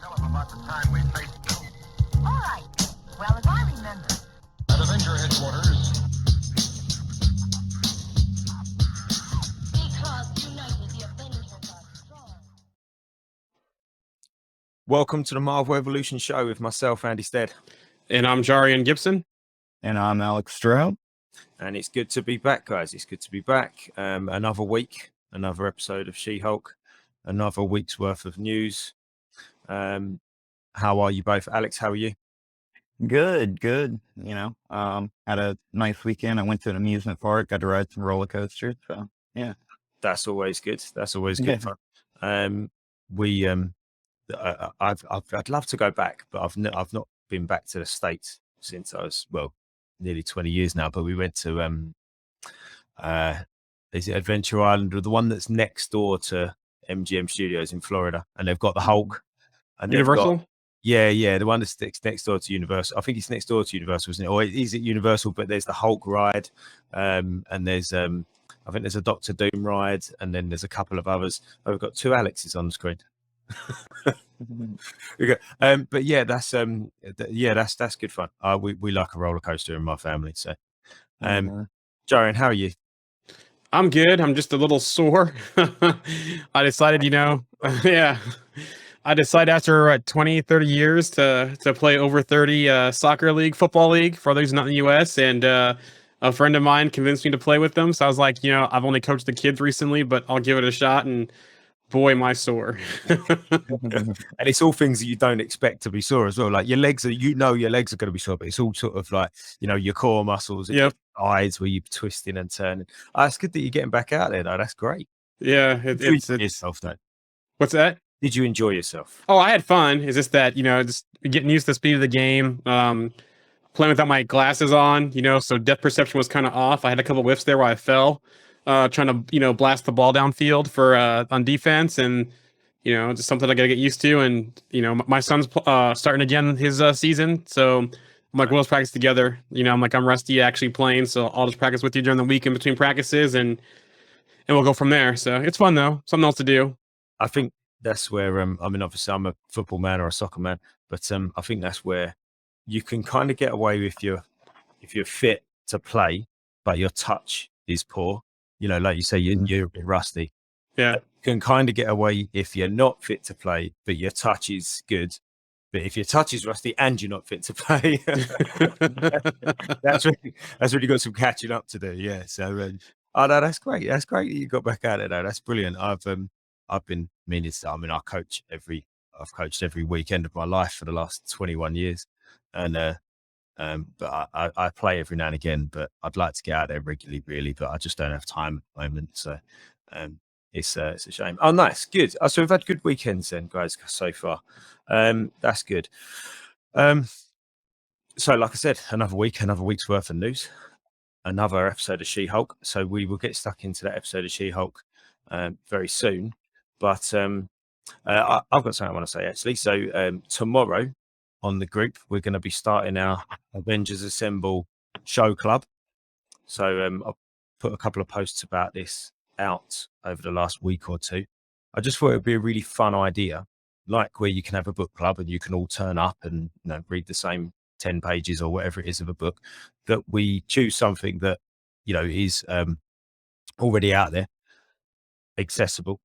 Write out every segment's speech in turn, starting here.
Tell them about the time we faced them. All right. Well, as I remember. At Avenger headquarters. Because united, the Avengers are strong. Welcome to the Marvel Evolution Show with myself, Andy Stead. And I'm Jarian Gibson. And I'm Alex Stroud. And it's good to be back, guys. It's good to be back. Another week, another episode of She-Hulk, another week's worth of news. How are you both? Alex, how are you? Good. You know, had a nice weekend. I went to an amusement park, got to ride some roller coasters. So, yeah. That's always good. That's always good fun. I'd love to go back, but I've not been back to the States since I was, nearly 20 years now. But we went to is it Adventure Island, or the one that's next door to MGM Studios in Florida, and they've got the Hulk. And Universal? The one that's next door to Universal. I think it's next door to Universal, isn't it? Or is it Universal? But there's the Hulk ride, and there's I think there's a Doctor Doom ride, and then there's a couple of others. We've got two Alexes on the screen. Okay. But yeah, that's good fun. We like a roller coaster in my family. So, Jarian, how are you? I'm good. I'm just a little sore. I decided, I decided after 20, 30 years to play over 30 soccer league, football league for those not in the U.S. And a friend of mine convinced me to play with them. So I was like, I've only coached the kids recently, but I'll give it a shot. And boy, am I sore. And it's all things that you don't expect to be sore as well. Like your legs your legs are going to be sore, but it's all sort of like, your core muscles, eyes where you're twisting and turning. It's good that you're getting back out there, though. That's great. Yeah. It's yourself, though. What's that? Did you enjoy yourself? Oh, I had fun. It's just that, just getting used to the speed of the game, playing without my glasses on, so depth perception was kind of off. I had a couple whiffs there where I fell, trying to, blast the ball downfield for on defense, and, just something I got to get used to. And, my son's starting again his season. So I'm like, we'll just practice together. I'm rusty actually playing. So I'll just practice with you during the week in between practices, and we'll go from there. So it's fun, though. Something else to do. I think that's where, obviously I'm a football man or a soccer man, but I think that's where you can kind of get away with if you're fit to play, but your touch is poor. Like you say, you're a bit rusty. Yeah. You can kind of get away if you're not fit to play, but your touch is good. But if your touch is rusty and you're not fit to play, that's really got some catching up to do. Yeah. So, no, that's great. That's great that you got back out of there. That's brilliant. I've been meaning to. I've coached every weekend of my life for the last 21 years, and but I play every now and again. But I'd like to get out there regularly, really, but I just don't have time at the moment. So, it's a shame. Oh, nice, good. So we've had good weekends then, guys, so far. That's good. So like I said, another week's worth of news, another episode of She-Hulk. So we will get stuck into that episode of She-Hulk very soon. But I've got something I want to say, actually. So tomorrow on the group, we're going to be starting our Avengers Assemble show club. So I'll put a couple of posts about this out over the last week or two. I just thought it would be a really fun idea, like where you can have a book club and you can all turn up and read the same 10 pages or whatever it is of a book, that we choose something that, is already out there, accessible.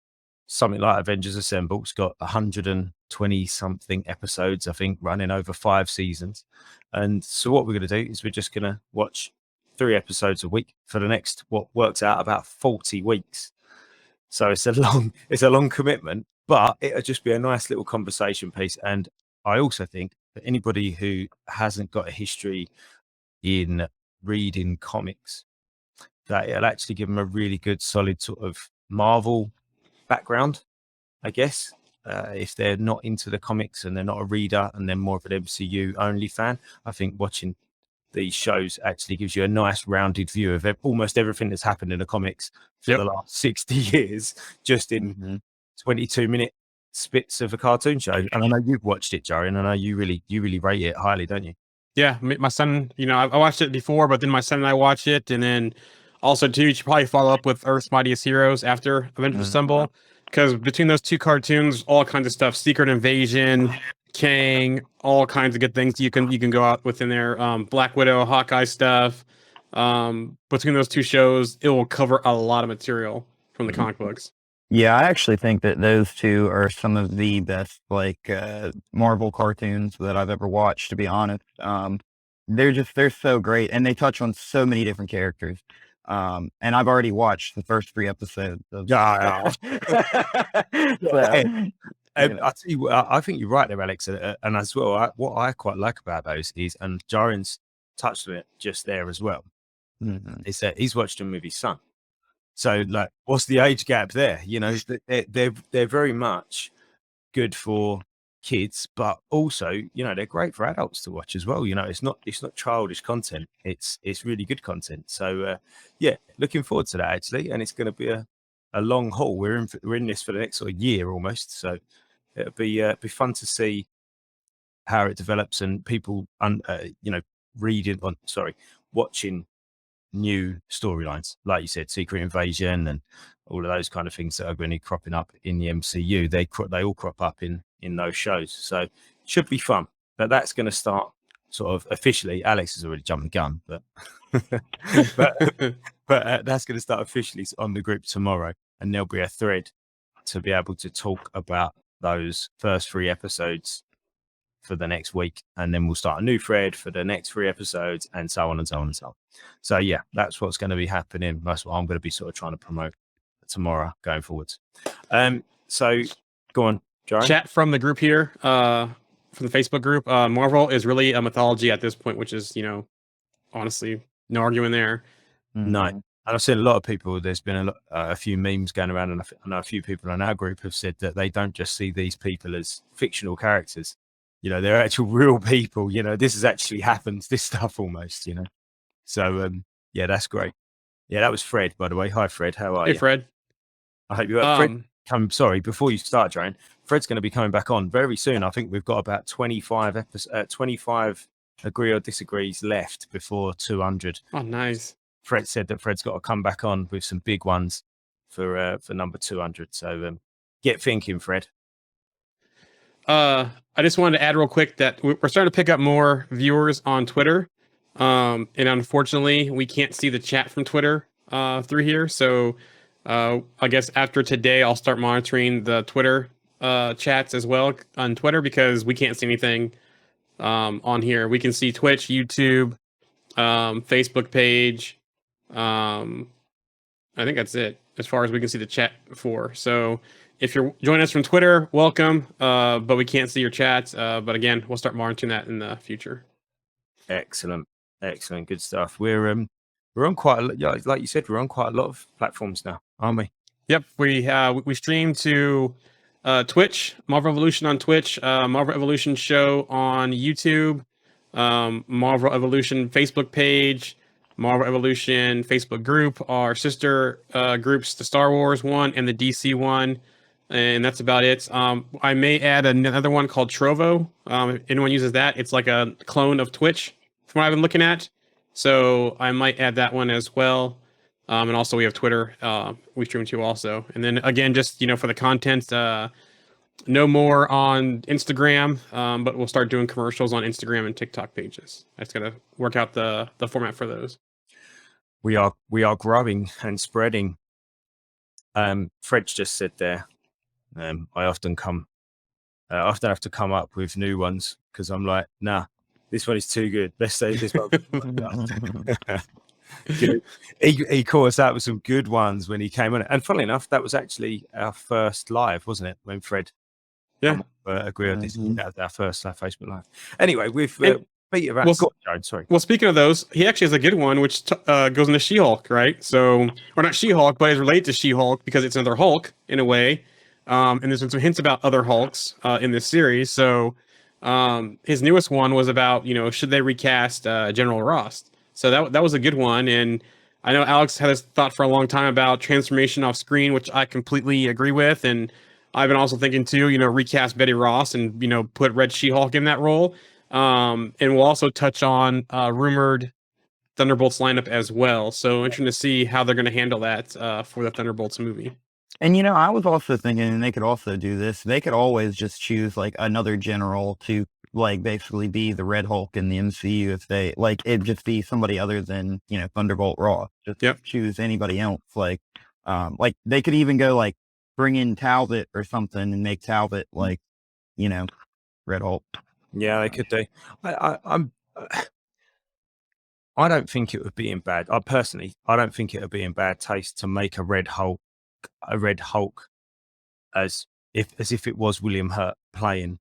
Something like Avengers Assemble. It's got 120 something episodes, I think, running over 5 seasons. And so what we're going to do is we're just going to watch 3 episodes a week for the next, what works out about 40 weeks. So it's a long commitment, but it'll just be a nice little conversation piece. And I also think that anybody who hasn't got a history in reading comics, that it'll actually give them a really good, solid sort of Marvel background, I guess. If they're not into the comics and they're not a reader and they're more of an MCU only fan, I think watching these shows actually gives you a nice rounded view of almost everything that's happened in the comics for the last 60 years, just in 22-minute spits of a cartoon show. And I know you've watched it, Joey, and I know you really rate it highly, don't you? Yeah, my son, I watched it before, but then my son and I watched it, and then also too, you should probably follow up with Earth's Mightiest Heroes after Avengers Assemble. because between those two cartoons, all kinds of stuff, Secret Invasion, Kang, all kinds of good things you can go out within there. Black Widow, Hawkeye stuff. Between those two shows, it will cover a lot of material from the comic books. Yeah, I actually think that those two are some of the best Marvel cartoons that I've ever watched, to be honest. They're so great, and they touch on so many different characters. And I've already watched the first 3 episodes of Yeah. so, I tell you what, I think you're right there, Alex. And as well, what I quite like about those is, and Jaren's touched on it just there as well, is that he's watched them with his son. So, like, what's the age gap there? You know, they're very much good for kids, but also, you know, they're great for adults to watch as well. You know, it's not childish content. It's really good content. So, yeah, looking forward to that actually, and it's going to be a long haul. We're in this for the next sort of year almost. So it'll be fun to see how it develops and people, you know, watching new storylines, like you said, Secret Invasion and all of those kind of things that are going to be cropping up in the MCU. They all crop up in those shows, so it should be fun. But that's going to start sort of officially. Alex has already jumped the gun, but but that's going to start officially on the group tomorrow, and there'll be a thread to be able to talk about those first 3 episodes for the next week, and then we'll start a new thread for the next 3 episodes, and so on and so on and so on. So yeah, that's what's going to be happening. That's what I'm going to be sort of trying to promote tomorrow going forwards. So go on, Jaren. Chat from the group here, from the Facebook group. Marvel is really a mythology at this point, which is, you know, honestly, no arguing there. No. And I've seen a lot of people, there's been a few memes going around, and I know a few people in our group have said that they don't just see these people as fictional characters. You know, they're actual real people. You know, this has actually happened, this stuff almost, you know. So, yeah, that's great. Yeah, that was Fred, by the way. Hi, Fred. How are you? Hey, Fred. I hope you are. Fred, sorry, before you start, Jane, Fred's going to be coming back on very soon. I think we've got about 25 agree or disagrees left before 200. Oh, nice. Fred said that Fred's got to come back on with some big ones for number 200. So get thinking, Fred. I just wanted to add real quick that we're starting to pick up more viewers on Twitter. And unfortunately, we can't see the chat from Twitter through here. So I guess after today, I'll start monitoring the Twitter chats as well on Twitter, because we can't see anything on here. We can see Twitch, YouTube, Facebook page. I think that's it as far as we can see the chat for. So if you're joining us from Twitter, welcome. But we can't see your chats. But again, we'll start monitoring that in the future. Excellent, good stuff. We're on quite a lot, like you said, we're on quite a lot of platforms now, aren't we? Yep, we stream to Twitch, Marvel Evolution on Twitch, Marvel Evolution Show on YouTube, Marvel Evolution Facebook page, Marvel Evolution Facebook group, our sister groups, the Star Wars one and the DC one, and that's about it. I may add another one called Trovo. If anyone uses that, it's like a clone of Twitch from what I've been looking at. So I might add that one as well. And also we have Twitter, we stream to also. And then again, just, you know, for the content, no more on Instagram, but we'll start doing commercials on Instagram and TikTok pages. I just got to work out the format for those. We are growing and spreading. Fred's just said there, I often have to come up with new ones because I'm like, nah, this one is too good. Let's save this one. He caught us out with some good ones when he came on, and funnily enough, that was actually our first live, wasn't it? When Fred, agree on this, that was our first Facebook live. Anyway, we've beat around. Sorry. Well, speaking of those, he actually has a good one, which goes into She-Hulk, right? So, or not She-Hulk, but it's related to She-Hulk because it's another Hulk in a way. And there's been some hints about other Hulks in this series. So, his newest one was about, you know, should they recast General Ross? So that was a good one. And I know Alex had this thought for a long time about transformation off screen, which I completely agree with. And I've been also thinking too, you know, recast Betty Ross and, you know, put Red She-Hulk in that role. And we'll also touch on rumored Thunderbolts lineup as well. So interesting to see how they're going to handle that for the Thunderbolts movie. And I was also thinking, and they could also do this. They could always just choose like another general to like basically be the Red Hulk in the MCU if they like it'd just be somebody other than Thunderbolt Ross. Just Yep. choose anybody else. Like they could even go like bring in Talbot or something and make Talbot like Red Hulk. Yeah, they could do. I don't think it would be in bad. I don't think it would be in bad taste to make a Red Hulk as if it was William Hurt playing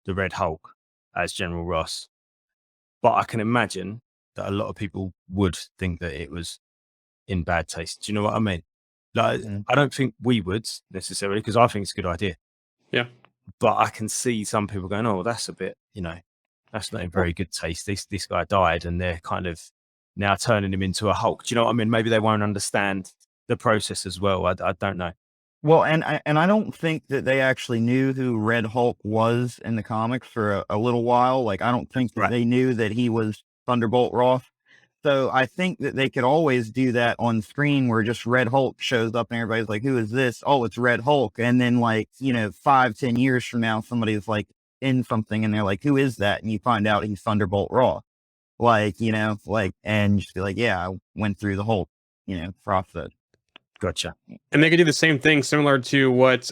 the Red Hulk as General Ross. But I can imagine that a lot of people would think that it was in bad taste. Do you know what I mean? Like, I don't think we would necessarily, because I think it's a good idea. Yeah. But I can see some people going, "Oh, that's a bit, that's not in very good taste. This guy died, and they're kind of now turning him into a Hulk." Do you know what I mean? Maybe they won't understand the process as well. I don't know. Well, and I don't think that they actually knew who Red Hulk was in the comics for a little while. Like, I don't think that Right. they knew that he was Thunderbolt Ross. So I think that they could always do that on screen where just Red Hulk shows up and everybody's like, who is this? Oh, it's Red Hulk. And then 5-10 years from now, somebody's like in something and they're like, who is that? And you find out he's Thunderbolt Ross. And just be like, yeah, I went through the whole, process. Gotcha. And they could do the same thing, similar to what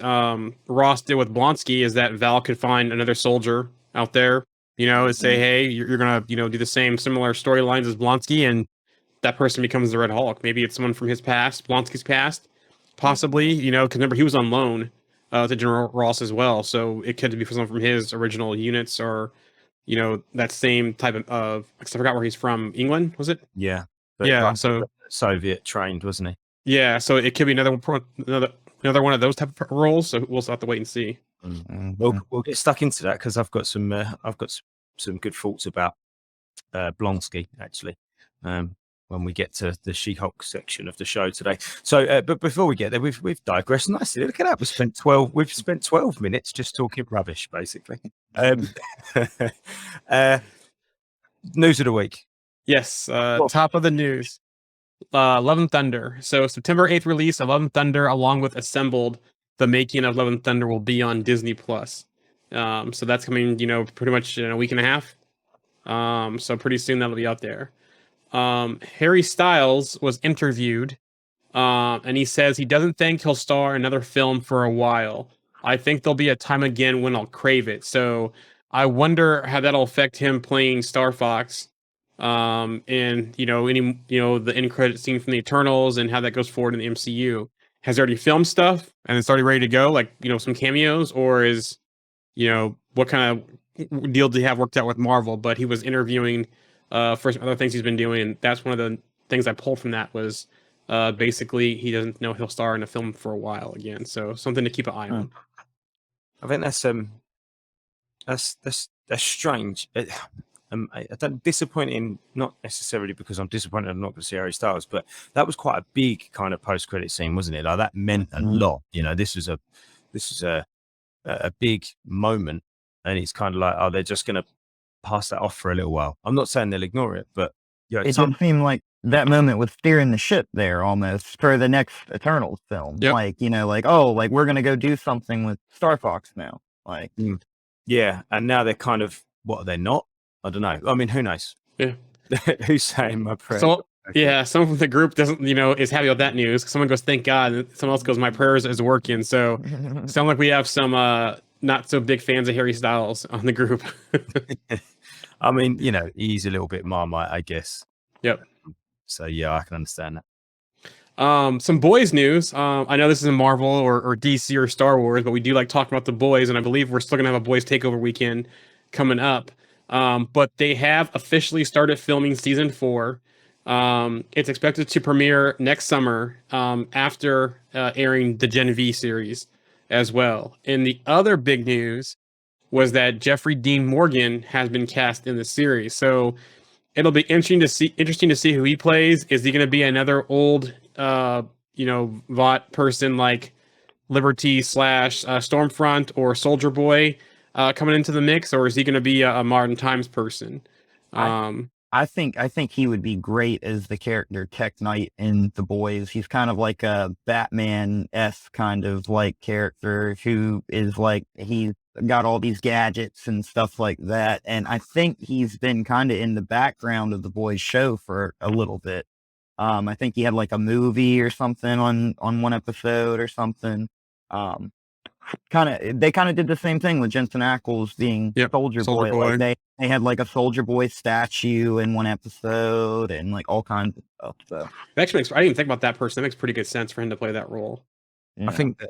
Ross did with Blonsky, is that Val could find another soldier out there, and say, hey, you're going to, do the same similar storylines as Blonsky, and that person becomes the Red Hulk. Maybe it's someone from his past, Blonsky's past, possibly, because remember, he was on loan to General Ross as well. So it could be someone from his original units or, that same type of, I forgot where he's from. England, was it? Yeah. Yeah. So Soviet trained, wasn't he? Yeah, so it could be another one of those type of roles. So we'll have to wait and see. We'll get stuck into that because I've got some good thoughts about Blonsky actually. When we get to the She-Hulk section of the show today. So, but before we get there, we've digressed nicely. Look at that. We've spent 12 minutes just talking rubbish, basically. News of the week. Yes, top of the news. Love and Thunder. So September 8th release of Love and Thunder, along with Assembled, the making of Love and Thunder, will be on Disney Plus. So that's coming, pretty much in a week and a half. So pretty soon that'll be out there. Harry Styles was interviewed, and he says he doesn't think he'll star in another film for a while. I think there'll be a time again when I'll crave it. So I wonder how that'll affect him playing Star Fox. And the end credit scene from the Eternals and how that goes forward in the MCU. Has already filmed stuff and it's already ready to go, like some cameos, or is what kind of deal did he have worked out with Marvel? But he was interviewing for some other things he's been doing, and that's one of the things I pulled from that was basically he doesn't know he'll star in a film for a while again. So something to keep an eye on. I think that's strange. Disappointing, not necessarily because I'm disappointed I'm not going to see Harry Styles, but that was quite a big kind of post-credit scene, wasn't it? Like that meant a lot. This was a big moment, and it's kind of like, oh, they're just going to pass that off for a little while. I'm not saying they'll ignore it, but it did seem like that moment was steering the ship there almost for the next Eternals film. Yep. We're going to go do something with Star Fox now. Yeah, and now they're kind of, what are they not? I don't know. I mean, who knows? Yeah. Who's saying my prayer? So, yeah, someone from the group doesn't, is happy with that news. Someone goes, thank God. And someone else goes, my prayers is working. So, sound like we have some not so big fans of Harry Styles on the group. I mean, he's a little bit Marmite, I guess. Yep. So, yeah, I can understand that. Some boys news. I know this isn't Marvel or DC or Star Wars, but we do like talking about the boys, and I believe we're still going to have a boys takeover weekend coming up. But they have officially started filming season 4. It's expected to premiere next summer after airing the Gen V series as well. And the other big news was that Jeffrey Dean Morgan has been cast in the series. So it'll be interesting to see who he plays. Is he going to be another old, Vought person like Liberty / Stormfront or Soldier Boy? Coming into the mix, or is he going to be a modern times person? I I think he would be great as the character Tech Knight in The Boys. He's kind of like a Batman-esque kind of like character who is like he's got all these gadgets and stuff like that. And I think he's been kind of in the background of The Boys show for a little bit. I think he had like a movie or something on one episode or something. They kind of did the same thing with Jensen Ackles being Soldier Soldier Boy. Boy. Like they had like a Soldier Boy statue in one episode and like all kinds of stuff. So That actually makes, I didn't even think about that person. That makes pretty good sense for him to play that role. yeah. I think that,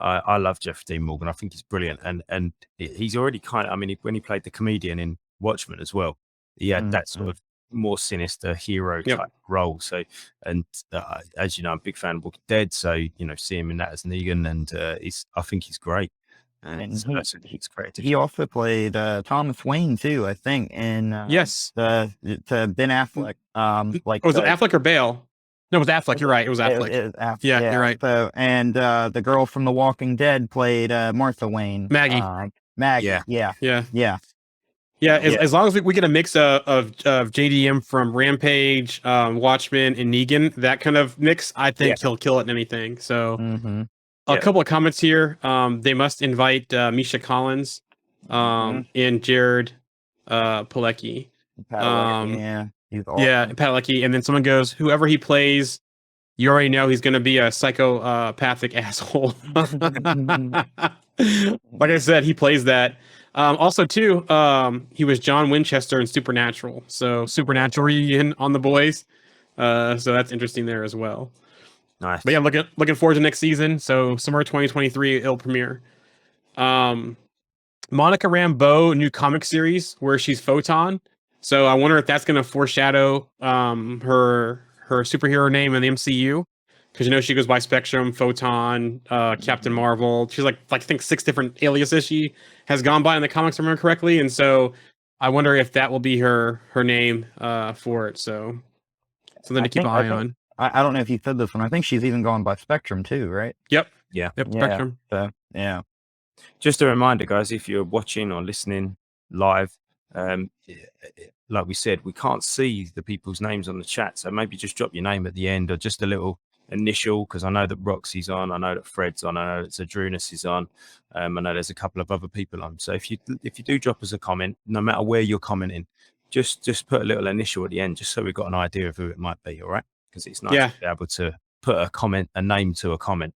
I love Jeff Dean Morgan. I think he's brilliant, and he's already kind of. I mean, when he played the comedian in Watchmen as well, he had that sort of more sinister hero type role. So, and as you know, I'm a big fan of Walking Dead. So see him in that as Negan, and I think he's great. And so he's great. He also played Thomas Wayne too, I think, and Yes, to Ben Affleck. was it Affleck or Bale? No, it was Affleck. You're right. It was Affleck. It was Affleck. Yeah, you're right. So, and the girl from The Walking Dead played Martha Wayne. Maggie. Maggie. Yeah. Yeah. As long as we get a mix of JDM from Rampage, Watchmen, and Negan, that kind of mix, I think he'll kill it in anything. So, a couple of comments here. They must invite Misha Collins, and Jared Padalecki. He's awesome. Yeah, Padalecki. And then someone goes, whoever he plays, you already know he's going to be a psychopathic asshole. Like I said, he plays that. Also, too, he was John Winchester in Supernatural. So Supernatural reunion on The Boys. So that's interesting there as well. Nice. But yeah, looking forward to next season. So summer 2023, it'll premiere. Monica Rambeau new comic series where she's Photon. So I wonder if that's going to foreshadow her superhero name in the MCU, because she goes by Spectrum, Photon, Captain Marvel. She's like I think 6 different aliases she has gone by in the comics, if I remember correctly. And so I wonder if that will be her name for it. So something to keep an eye on. I don't know if you said this one. I think she's even gone by Spectrum too, right? Yep. Yeah. Spectrum. So, yeah. Just a reminder, guys, if you're watching or listening live, like we said, we can't see the people's names on the chat. So maybe just drop your name at the end or just a little initial, because I know that Roxy's on, I know that Fred's on, I know that Zadrunas is on, I know there's a couple of other people on. So if you do drop us a comment, no matter where you're commenting, just put a little initial at the end, just so we've got an idea of who it might be. All right, because it's nice to be able to put a name to a comment.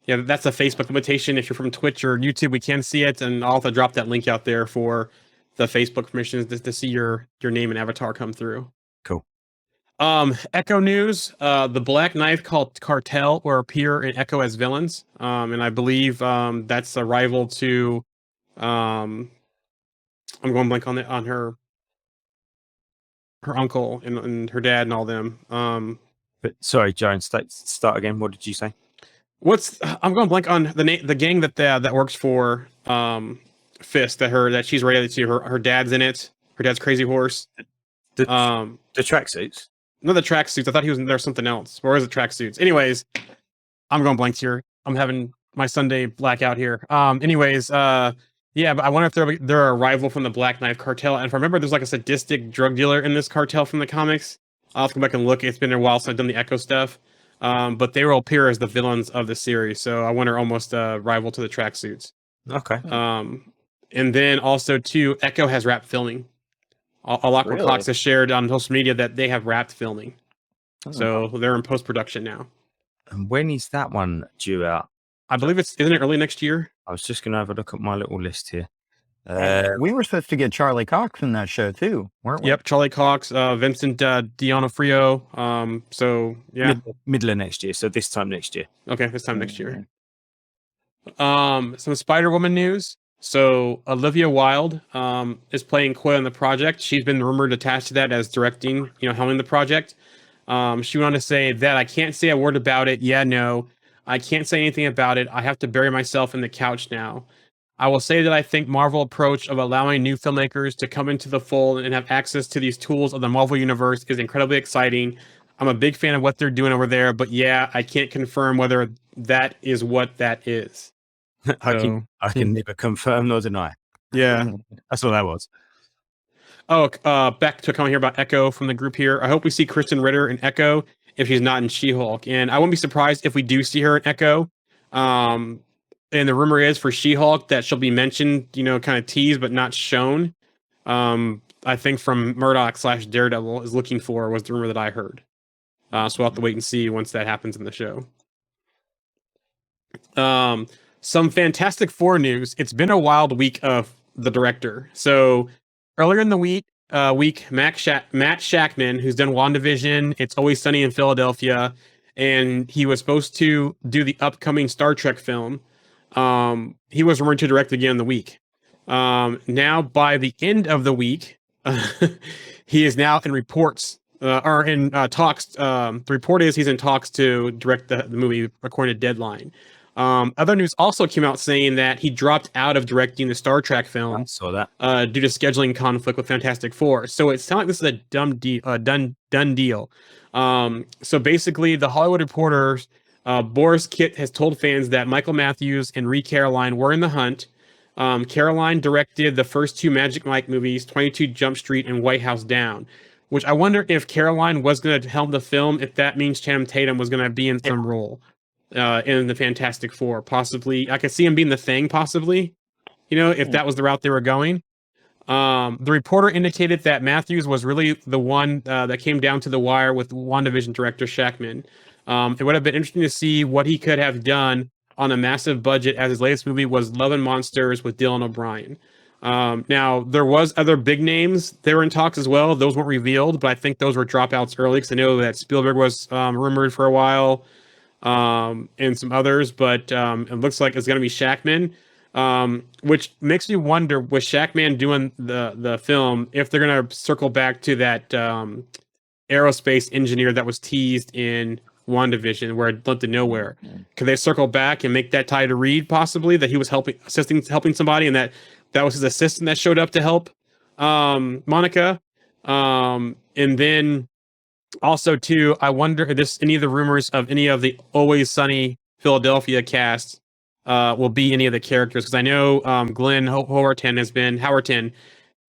Yeah, that's a Facebook limitation. If you're from Twitch or YouTube, we can see it, and I'll have to drop that link out there for the Facebook permissions to see your name and avatar come through. Cool. Echo news: the Black Knife Cartel will appear in Echo as villains, and I believe that's a rival to. I'm going blank on her uncle and her dad and all them. But sorry, Jones, start again. What did you say? I'm going blank on the gang that works for Fist that she's related to. Her dad's in it. Her dad's Crazy Horse. The tracksuits. No, the tracksuits. I thought he was in there something else. Or is it tracksuits? Anyways, I'm going blank here. I'm having my Sunday blackout here. Yeah, but I wonder if they're a rival from the Black Knife Cartel. And if I remember, there's like a sadistic drug dealer in this cartel from the comics. I'll have to go back and look. It's been a while since I've done the Echo stuff. But they will appear as the villains of the series. So I wonder, almost a rival to the tracksuits. Okay. And then also too, Echo has wrapped filming. Alakwa Cox has shared on social media that they have wrapped filming. So they're in post-production now. And when is that one due out? I believe isn't it early next year? I was just going to have a look at my little list here. We were supposed to get Charlie Cox in that show too, weren't we? Yep, Charlie Cox, Vincent D'Onofrio. So yeah, middle of next year. So this time next year. Okay, this time next year. Some Spider-Woman news. So Olivia Wilde is playing Quill in the project. She's been rumored attached to that as directing, helming the project. She went on to say that I can't say a word about it. Yeah, no, I can't say anything about it. I have to bury myself in the couch now. I will say that I think Marvel approach of allowing new filmmakers to come into the fold and have access to these tools of the Marvel universe is incredibly exciting. I'm a big fan of what they're doing over there, but yeah, I can't confirm whether that is what that is. I can neither confirm nor deny. Yeah. That's what that was. Back to a comment here about Echo from the group here. I hope we see Kristen Ritter in Echo if she's not in She-Hulk, and I wouldn't be surprised if we do see her in Echo. And the rumor is for She-Hulk that she'll be mentioned, kind of teased but not shown. I think from Murdoch/Daredevil is looking for was the rumor that I heard. So we'll have to wait and see once that happens in the show. Some Fantastic Four news. It's been a wild week of the director. So earlier in the week, Matt Shackman, who's done WandaVision, It's Always Sunny in Philadelphia, and he was supposed to do the upcoming Star Trek film. He was rumored to direct again in the week. Now, by the end of the week, he is now in reports or in talks. The report is he's in talks to direct the movie according to Deadline. Other news also came out saying that he dropped out of directing the Star Trek film. I saw that. Due to scheduling conflict with Fantastic Four. So it sounds like this is a done deal. So basically, the Hollywood Reporter's Boris Kitt has told fans that Michael Matthews and Ree Caroline were in the hunt. Caroline directed the first two Magic Mike movies, 22 Jump Street and White House Down, which I wonder if Caroline was going to helm the film, if that means Channing Tatum was going to be in some role in the Fantastic Four. Possibly. I could see him being the Thing, possibly, if that was the route they were going. The reporter indicated that Matthews was really the one that came down to the wire with WandaVision director Shackman. It would have been interesting to see what he could have done on a massive budget, as his latest movie was Love and Monsters with Dylan O'Brien. Now, there was other big names that were in talks as well. Those weren't revealed, but I think those were dropouts early because I know that Spielberg was rumored for a while and some others, but it looks like it's going to be Shackman, which makes me wonder, with Shackman doing the film, if they're going to circle back to that aerospace engineer that was teased in WandaVision, where it led to nowhere. Could they circle back and make that tie to Reed, possibly, that he was helping somebody, and that was his assistant that showed up to help Monica? And then also, too, I wonder if any of the rumors of any of the Always Sunny Philadelphia cast will be any of the characters, because I know Glenn Howerton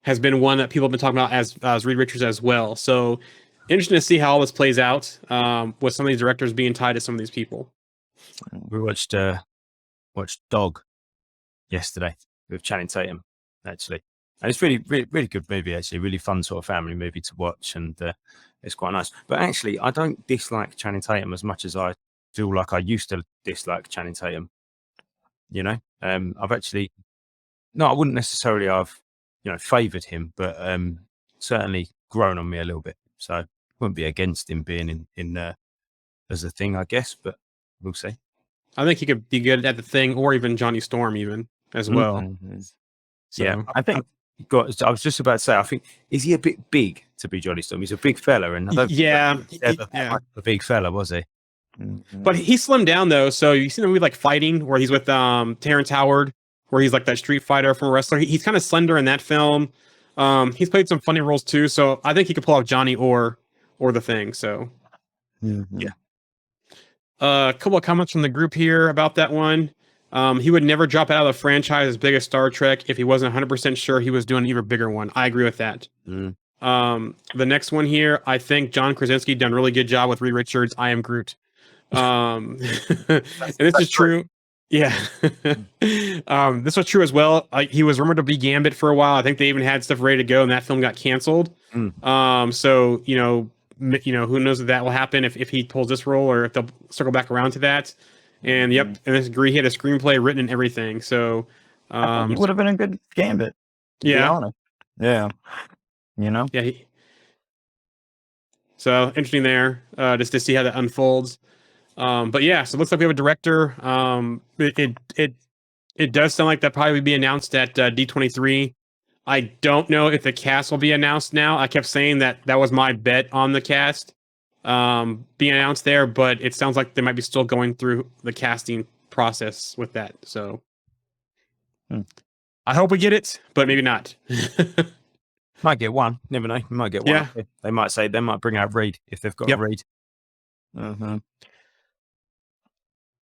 has been one that people have been talking about as Reed Richards as well. So interesting to see how all this plays out with some of these directors being tied to some of these people. We watched Dog yesterday with Channing Tatum, actually, and it's really, really, really good movie. Actually, really fun sort of family movie to watch, and it's quite nice. But actually, I don't dislike Channing Tatum as much as I feel like I used to dislike Channing Tatum. I've actually I wouldn't necessarily have favoured him, but certainly grown on me a little bit. So wouldn't be against him being in as a Thing, I guess, but we'll see. I think he could be good at the Thing, or even Johnny Storm, even as well. Mm-hmm. So, Yeah, I think I was just about to say, I think, is he a bit big to be Johnny Storm? He's a big fella, and I don't think he ever yeah. a big fella, was he? But he slimmed down though. So you see the movie like Fighting, where he's with Terrence Howard, where he's like that street fighter from a wrestler. He's kind of slender in that film. He's played some funny roles too. So I think he could pull off Johnny or the Thing. So Yeah. a couple of comments from the group here about that one. He would never drop out of the franchise as big as Star Trek if he wasn't 100% sure he was doing an even bigger one. I agree with that. The next one here, I think John Krasinski done a really good job with Reed Richards' I Am Groot. And this is true. Yeah. This was true as well. He was rumored to be Gambit for a while. I think they even had stuff ready to go, and that film got canceled. So who knows if that will happen if he pulls this role, or if they'll circle back around to that. And and this agree, he had a screenplay written and everything. So it would have been a good Gambit. To be honest. Yeah. Yeah. So interesting there, just to see how that unfolds. But yeah, so it looks like we have a director. It does sound like that probably would be announced at D23. I don't know if the cast will be announced now. I kept saying that was my bet on the cast being announced there, but it sounds like they might be still going through the casting process with that. So I hope we get it, but maybe not. Might get one. Never know. We might get one. Yeah. They might bring out Reed if they've got a Reed. You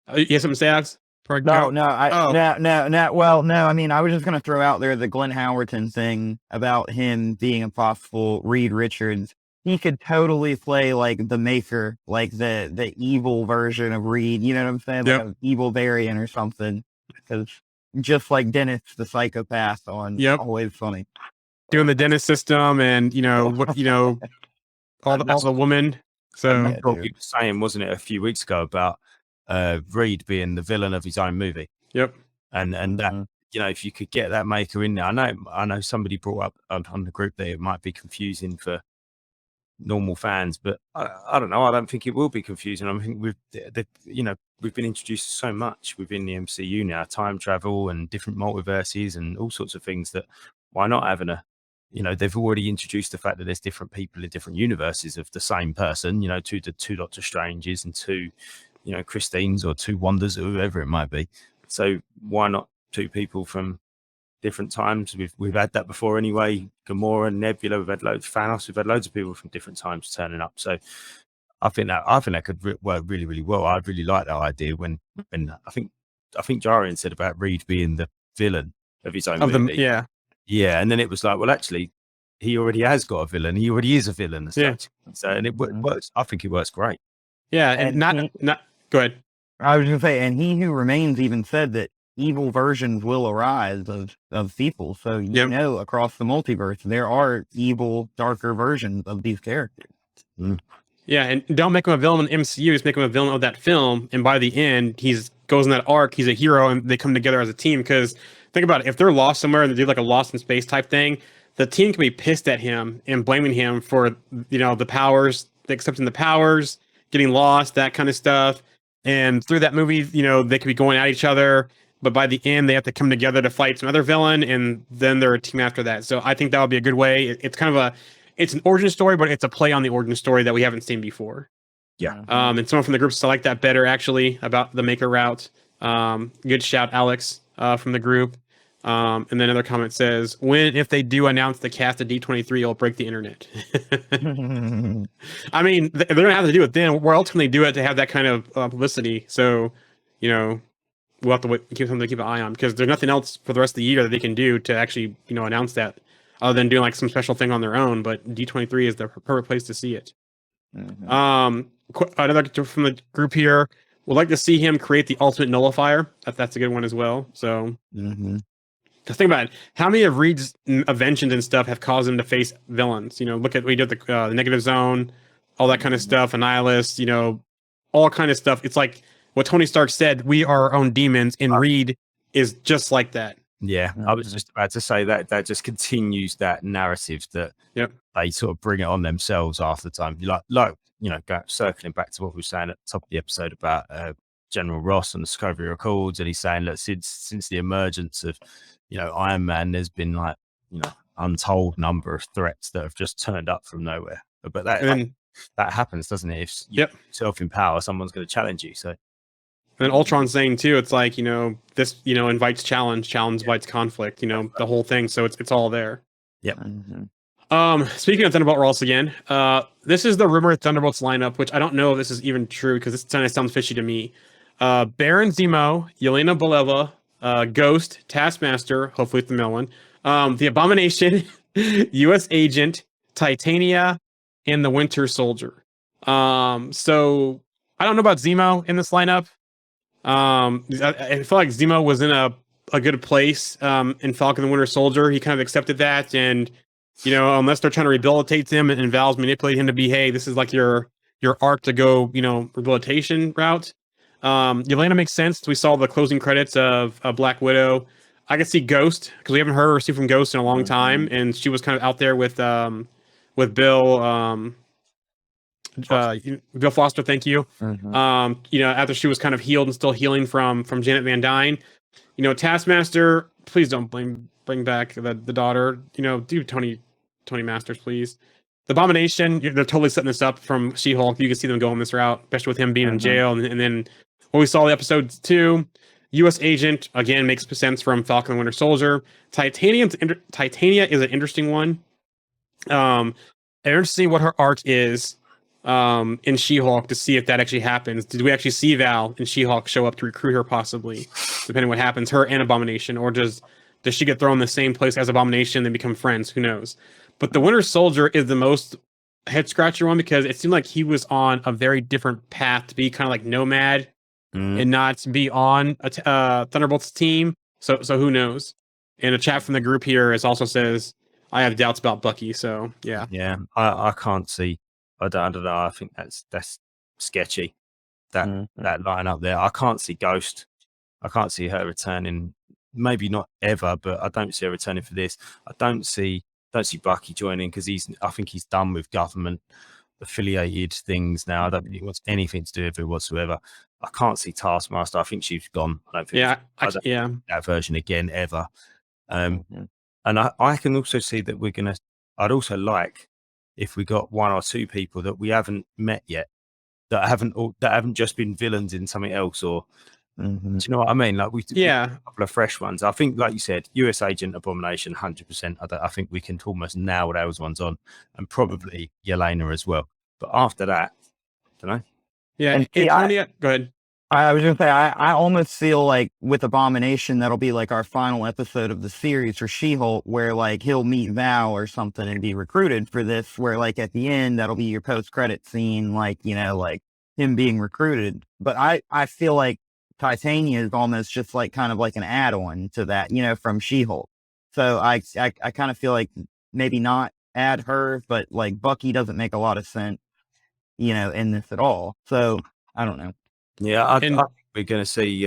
have something to say, Alex? No, no, Oh. no. Well, no, I mean, I was just gonna throw out there the Glenn Howerton thing about him being a possible Reed Richards. He could totally play like the Maker, like the evil version of Reed. You know what I'm saying? Yep. Like an evil variant or something. Because just like Dennis the psychopath on Yep. Always Funny. Doing the dentist system, and all the women. So That's what you were saying, wasn't it, a few weeks ago about Reed being the villain of his own movie? Yep. And that, if you could get that Maker in there, I know somebody brought up on the group that it might be confusing for normal fans, but I don't know. I don't think it will be confusing. I think we've been introduced to so much within the MCU now, time travel and different multiverses and all sorts of things, that why not having they've already introduced the fact that there's different people in different universes of the same person, two Doctor Stranges and two, Christines or two Wonders or whoever it might be. So why not two people from different times? We've had that before anyway. Gamora, Nebula, we've had loads of Thanos, we've had loads of people from different times turning up. So I think that could work really, really well. I really like that idea when I think Jarian said about Reed being the villain of his own movie. Yeah, and then it was like, well, actually, he already has got a villain. He already is a villain. So and it works. I think it works great. Yeah, and not go ahead. I was going to say, and He Who Remains even said that evil versions will arise of people. So, across the multiverse, there are evil, darker versions of these characters. Yeah, and don't make him a villain in MCU, just make him a villain of that film. And by the end, goes in that arc, he's a hero, and they come together as a team. Because think about it, if they're lost somewhere and they do like a Lost in Space type thing, the team can be pissed at him and blaming him for, the powers, accepting the powers, getting lost, that kind of stuff. And through that movie, they could be going at each other, but by the end, they have to come together to fight some other villain, and then they're a team after that. So I think that would be a good way. It's kind of it's an origin story, but it's a play on the origin story that we haven't seen before. Yeah. And someone from the group said, I like that better, actually, about the Maker route. Good shout, Alex, from the group. And then another comment says, if they do announce the cast of D23, it'll break the internet. I mean, they're going to have to do it then. Where else can they do it to have that kind of publicity? So, we'll have to keep something to keep an eye on, because there's nothing else for the rest of the year that they can do to actually, announce that, other than doing like some special thing on their own. But D23 is the perfect place to see it. Another from the group here would like to see him create the ultimate nullifier. That's a good one as well. So, just think about it. How many of Reed's inventions and stuff have caused him to face villains? Look at what he did with the negative zone, all that kind of stuff, Annihilus, all kind of stuff. It's like what Tony Stark said, we are our own demons, and Reed is just like that. Yeah, I was just about to say that just continues that narrative that they sort of bring it on themselves half the time. You circling back to what we were saying at the top of the episode about General Ross and the Discovery Records, and he's saying, look, since the emergence of Iron Man, there's been untold number of threats that have just turned up from nowhere. But that happens, doesn't it? If you self in power, someone's going to challenge you. So. And Ultron's saying too, it's like, this, invites challenge invites conflict, the whole thing. So it's all there. Yep. Speaking of Thunderbolt Ross again, this is the rumored Thunderbolts lineup, which I don't know if this is even true, because this kind of sounds fishy to me. Baron Zemo, Yelena Belova, Ghost, Taskmaster, hopefully it's the male one, the Abomination, U.S. Agent, Titania, and the Winter Soldier. So I don't know about Zemo in this lineup. I feel like Zemo was in a good place in Falcon and Winter Soldier. He kind of accepted that, and unless they're trying to rehabilitate him and Val's manipulate him to be, hey, this is like your arc to go, rehabilitation route. Yelena makes sense. We saw the closing credits of Black Widow. I could see Ghost, because we haven't heard or seen from Ghost in a long time, and she was kind of out there with Bill. Bill Foster, thank you. After she was kind of healed and still healing from Janet Van Dyne. Taskmaster, please don't bring back the daughter. Do Tony Masters, please. The Abomination, they're totally setting this up from She-Hulk. You can see them going this route, especially with him being in jail. And then when we saw the episode 2, U.S. Agent, again, makes sense from Falcon and Winter Soldier. Titania is an interesting one. Interesting what her arc is. in She-Hulk to see if that actually happens. Did we actually see Val and She-Hulk show up to recruit her, possibly, depending on what happens, her and Abomination, or does she get thrown in the same place as Abomination and become friends? Who knows? But the Winter Soldier is the most head scratcher one because it seemed like he was on a very different path to be kind of like Nomad and not be on a Thunderbolts team. So who knows? And a chat from the group here also says, I have doubts about Bucky. So yeah. Yeah, I can't see. I don't know. I think that's sketchy. That line up there. I can't see Ghost. I can't see her returning. Maybe not ever, but I don't see her returning for this. I don't see Bucky joining because I think he's done with government affiliated things now. I don't think he wants anything to do with it whatsoever. I can't see Taskmaster. I think she's gone. I don't think that version again ever. And I can also see that I'd also like if we got one or two people that we haven't met yet, that haven't just been villains in something else, or do you know what I mean? Like a couple of fresh ones. I think, like you said, US Agent, Abomination, 100%. I think we can almost nail those ones on, and probably Yelena as well. But after that, I don't know. Yeah, go ahead. I was going to say, I almost feel like with Abomination, that'll be like our final episode of the series for She-Hulk, where like he'll meet Val or something and be recruited for this, where like at the end, that'll be your post-credit scene, like, you know, like him being recruited. But I feel like Titania is almost just like kind of like an add-on to that, you know, from She-Hulk. So I kind of feel like maybe not add her, but like Bucky doesn't make a lot of sense, you know, in this at all. So I don't know. Yeah, I think we're going to see.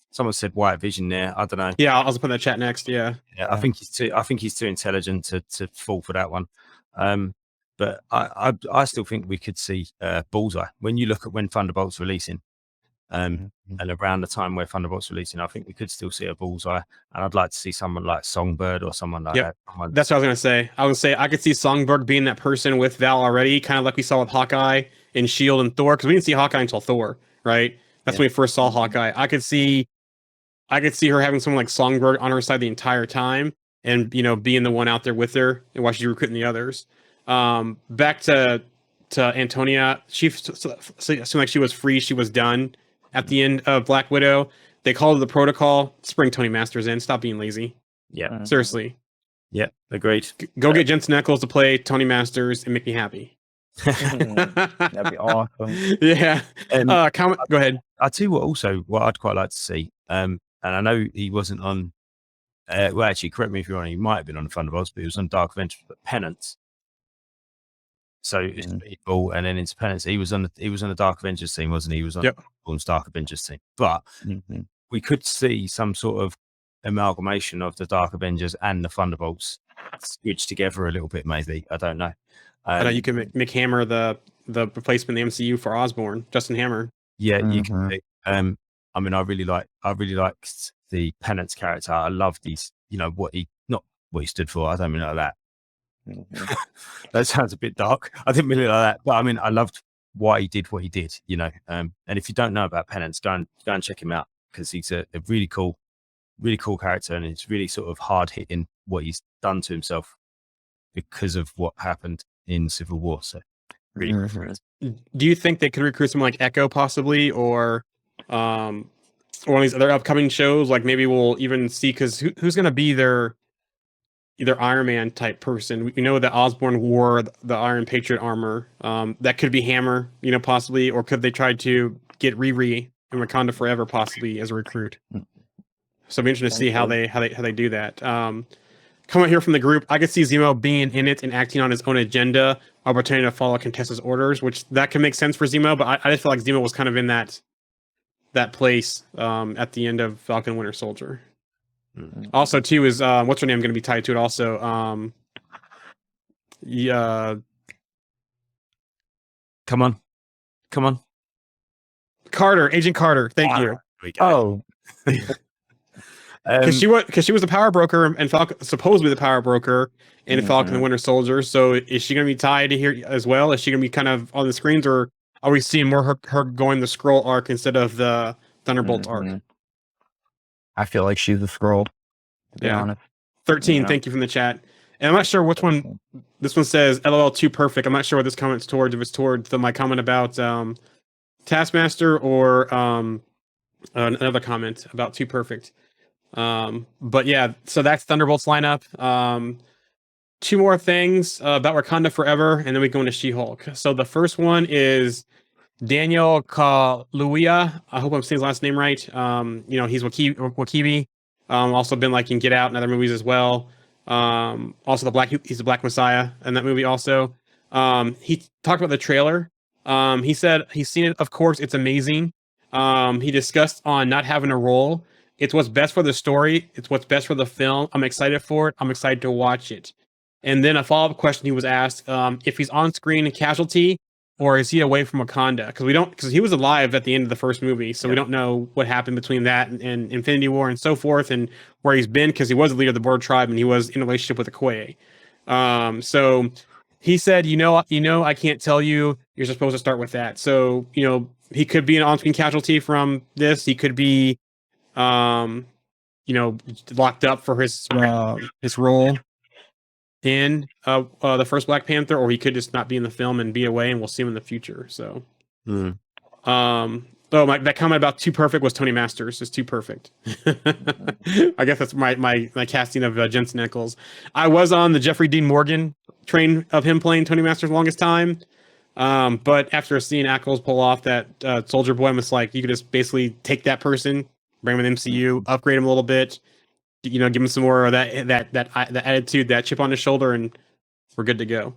Someone said White Vision there. I don't know. Yeah, I'll also put in the chat next. Yeah. I think he's too intelligent to fall for that one. But I still think we could see Bullseye when you look at when Thunderbolts releasing, and around the time where Thunderbolts releasing, I think we could still see a Bullseye. And I'd like to see someone like Songbird or someone like that. That's what I was going to say. I would say I could see Songbird being that person with Val already, kind of like we saw with Hawkeye and Shield and Thor, because we didn't see Hawkeye until Thor. Right, that's when we first saw Hawkeye. I could see her having someone like Songbird on her side the entire time, and you know, being the one out there with her, and while she's recruiting the others. Back to Antonia, she seemed like she was free. She was done at the end of Black Widow. They called it the protocol. Let's bring Tony Masters in. Stop being lazy. Yeah, seriously. Yeah, agreed. Go get Jensen Ackles to play Tony Masters and make me happy. That'd be awesome. Yeah. Comment. Go ahead. I'll tell you what I'd quite like to see. And I know he wasn't on. Well, actually, correct me if you're wrong. He might have been on the Thunderbolts, but he was on Dark Avengers, but Penance. So it's people, and then into Penance. He was on the Dark Avengers team, wasn't he? He was on the Dark Avengers team. But we could see some sort of amalgamation of the Dark Avengers and the Thunderbolts squidged together a little bit, maybe. I don't know. I know you can make Hammer the replacement in the MCU for Osborn, Justin Hammer. Yeah, you can. I mean, I really liked the Penance character. I loved these, you know, not what he stood for. I don't mean like that. That sounds a bit dark. I didn't mean it like that, but I mean, I loved why he did what he did. You know, and if you don't know about Penance, go and check him out, because he's a really cool character, and it's really sort of hard hitting what he's done to himself because of what happened in Civil War. So really do you think they could recruit someone like Echo possibly, or one of these other upcoming shows? Like maybe we'll even see, because who's going to be their either Iron Man type person? We know that Osborn wore the Iron Patriot armor. That could be Hammer, you know, possibly, or could they try to get Riri and Wakanda Forever possibly as a recruit? So it'll be interesting to see how they do that. Comment here from the group. I could see Zemo being in it and acting on his own agenda while pretending to follow Contessa's orders, which that can make sense for Zemo, but I just feel like Zemo was kind of in that place at the end of Falcon Winter Soldier. Also, too, is what's her name going to be tied to it also? Come on. Carter, Agent Carter. Thank you. Oh. Because she was a power broker, and Falcon supposedly the power broker in Falcon and Winter Soldier. So is she going to be tied to here as well? Is she going to be kind of on the screens, or are we seeing more her going the Skrull arc instead of the Thunderbolts arc? I feel like she's a Skrull, to be honest. 13, thank you from the chat. And I'm not sure which one This one says LOL too perfect. I'm not sure what this comment's towards. If it's towards my comment about Taskmaster or another comment about too perfect. But yeah, so that's Thunderbolts lineup. Two more things about Wakanda Forever, and then we go into She-Hulk. So the first one is Daniel Kaluuya. I hope I'm saying his last name right. He's Wakibi. Also been like in Get Out and other movies as well. Also he's the Black Messiah in that movie also. He talked about the trailer. He said he's seen it. Of course, it's amazing. He discussed on not having a role. It's what's best for the story. It's what's best for the film. I'm excited for it. I'm excited to watch it. And then a follow-up question he was asked, if he's on screen in Casualty, or is he away from Wakanda? Because he was alive at the end of the first movie, so we don't know what happened between that and Infinity War and so forth, and where he's been, because he was the leader of the Border Tribe and he was in a relationship with Okoye. So he said, I can't tell you. You're supposed to start with that. So he could be an on-screen casualty from this. He could be, locked up for his role in the first Black Panther, or he could just not be in the film and be away, and we'll see him in the future. So, that comment about too perfect was Tony Masters. Is too perfect. I guess that's my casting of Jensen Ackles. I was on the Jeffrey Dean Morgan train of him playing Tony Masters longest time, but after seeing Ackles pull off that Soldier Boy, I'm just like, you could just basically take that person, bring him in the MCU, upgrade him a little bit. Give him some more of that attitude, that chip on his shoulder, and we're good to go.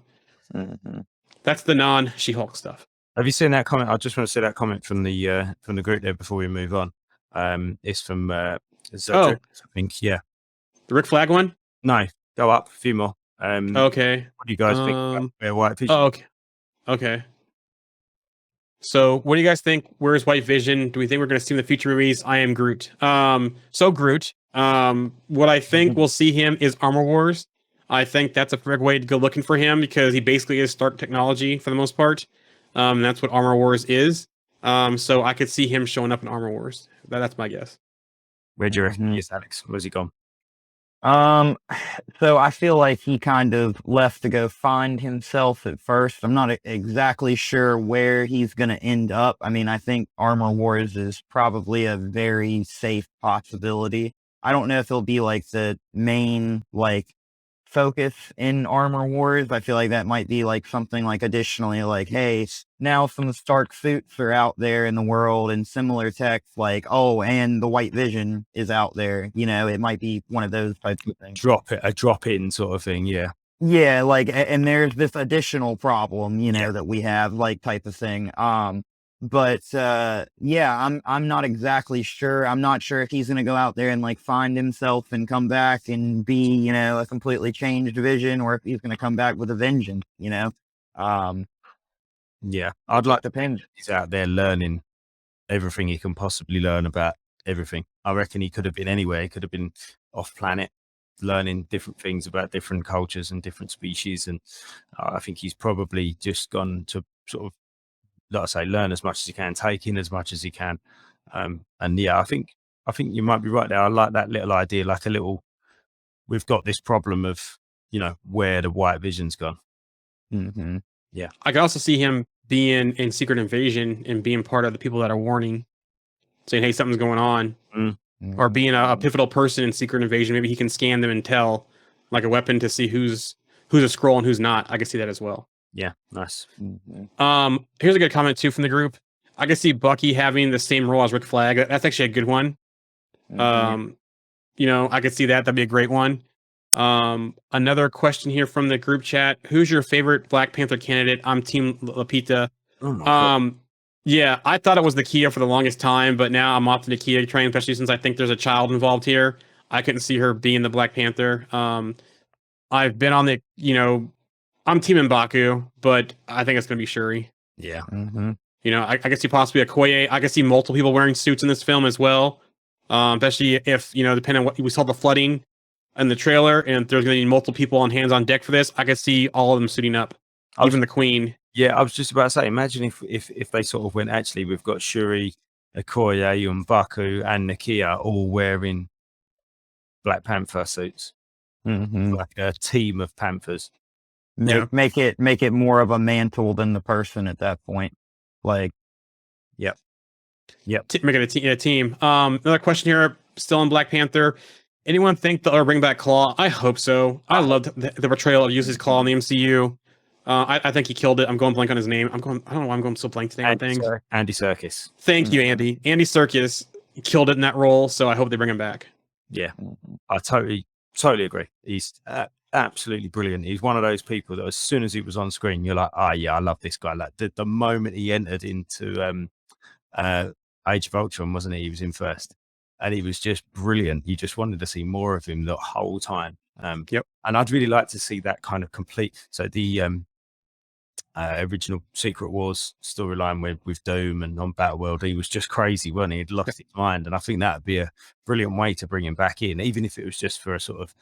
Mhm. That's the non-She-Hulk stuff. Have you seen that comment? I just want to say that comment from the group there before we move on. It's from Zodric, I think. Yeah. The Rick Flag one? No, go up a few more. Okay. What do you guys think about where White Vision? Oh, okay. So, what do you guys think? Where's White Vision? Do we think we're going to see him in the future movies? I am Groot. So Groot. What I think we'll see him is Armor Wars. I think that's a perfect way to go looking for him, because he basically is Stark technology for the most part. That's what Armor Wars is. So I could see him showing up in Armor Wars. That's my guess. Where do you reckon he is, Alex? Where's he gone? So I feel like he kind of left to go find himself at first. I'm not exactly sure where he's going to end up. I mean, I think Armor Wars is probably a very safe possibility. I don't know if he'll be like the main focus in Armor Wars. I feel like that might be like something like additionally like, hey, now some Stark suits are out there in the world and similar tech, and the White Vision is out there. It might be one of those types of things. A drop in sort of thing, yeah. Yeah, and there's this additional problem, that we have, type of thing. But I'm not exactly sure. I'm not sure if he's gonna go out there and find himself and come back and be, a completely changed Vision, or if he's gonna come back with a vengeance, Yeah, I'd like to depends. he's out there learning everything he can possibly learn about everything. I reckon he could have been anywhere. He could have been off planet, learning different things about different cultures and different species. And I think he's probably just gone to sort of, like I say, learn as much as he can, take in as much as he can. And yeah, I think you might be right there. I like that little idea, we've got this problem of, where the White Vision's gone. Mm-hmm. Yeah. I can also see him being in Secret Invasion and being part of the people that are warning, saying, hey, something's going on. Or being a pivotal person in Secret Invasion. Maybe he can scan them and tell, like a weapon, to see who's a Skrull and who's not. I can see that as well. Yeah, nice. Mm-hmm. Here's a good comment too from the group. I can see Bucky having the same role as Rick Flag. That's actually a good one. Mm-hmm. I could see that. That'd be a great one. Another question here from the group chat. Who's your favorite Black Panther candidate? I'm Team Lapita. Oh my God. Yeah, I thought it was Nakia for the longest time, but now I'm off the Nakia train, especially since I think there's a child involved here. I couldn't see her being the Black Panther. I've been on the, I'm Team M'Baku, but I think it's going to be Shuri. Yeah. Mm-hmm. I can see possibly Okoye. I can see multiple people wearing suits in this film as well. Especially if, depending on what we saw the flooding in the trailer, and there's going to be multiple people on hands on deck for this, I could see all of them suiting up. Even the Queen. Yeah, I was just about to say, imagine if they sort of went, actually, we've got Shuri, Okoye, M'Baku, and Nakia all wearing Black Panther suits. Mm-hmm. Like a team of Panthers. Yeah. make it more of a mantle than the person at that point. Like, Yep. Make it a team. Another question here, still on Black Panther. Anyone think they'll ever bring back Claw? I hope so. I loved the portrayal of Ulysses Claw in the MCU. I think he killed it. I'm going blank on his name. I don't know why I'm going so blank today on things. Andy Serkis. Thank you, Andy. Andy Serkis killed it in that role, so I hope they bring him back. Yeah, I totally agree. He's absolutely brilliant. He's one of those people that as soon as he was on screen, you're like, yeah, I love this guy. Like the moment he entered into Age of Ultron, wasn't he? He was in first, and he was just brilliant. You just wanted to see more of him the whole time. Yep. And I'd really like to see that kind of complete. So the original Secret Wars storyline with Doom and on Battleworld, he was just crazy, wasn't he? He'd lost his mind, and I think that would be a brilliant way to bring him back in, even if it was just for a sort of,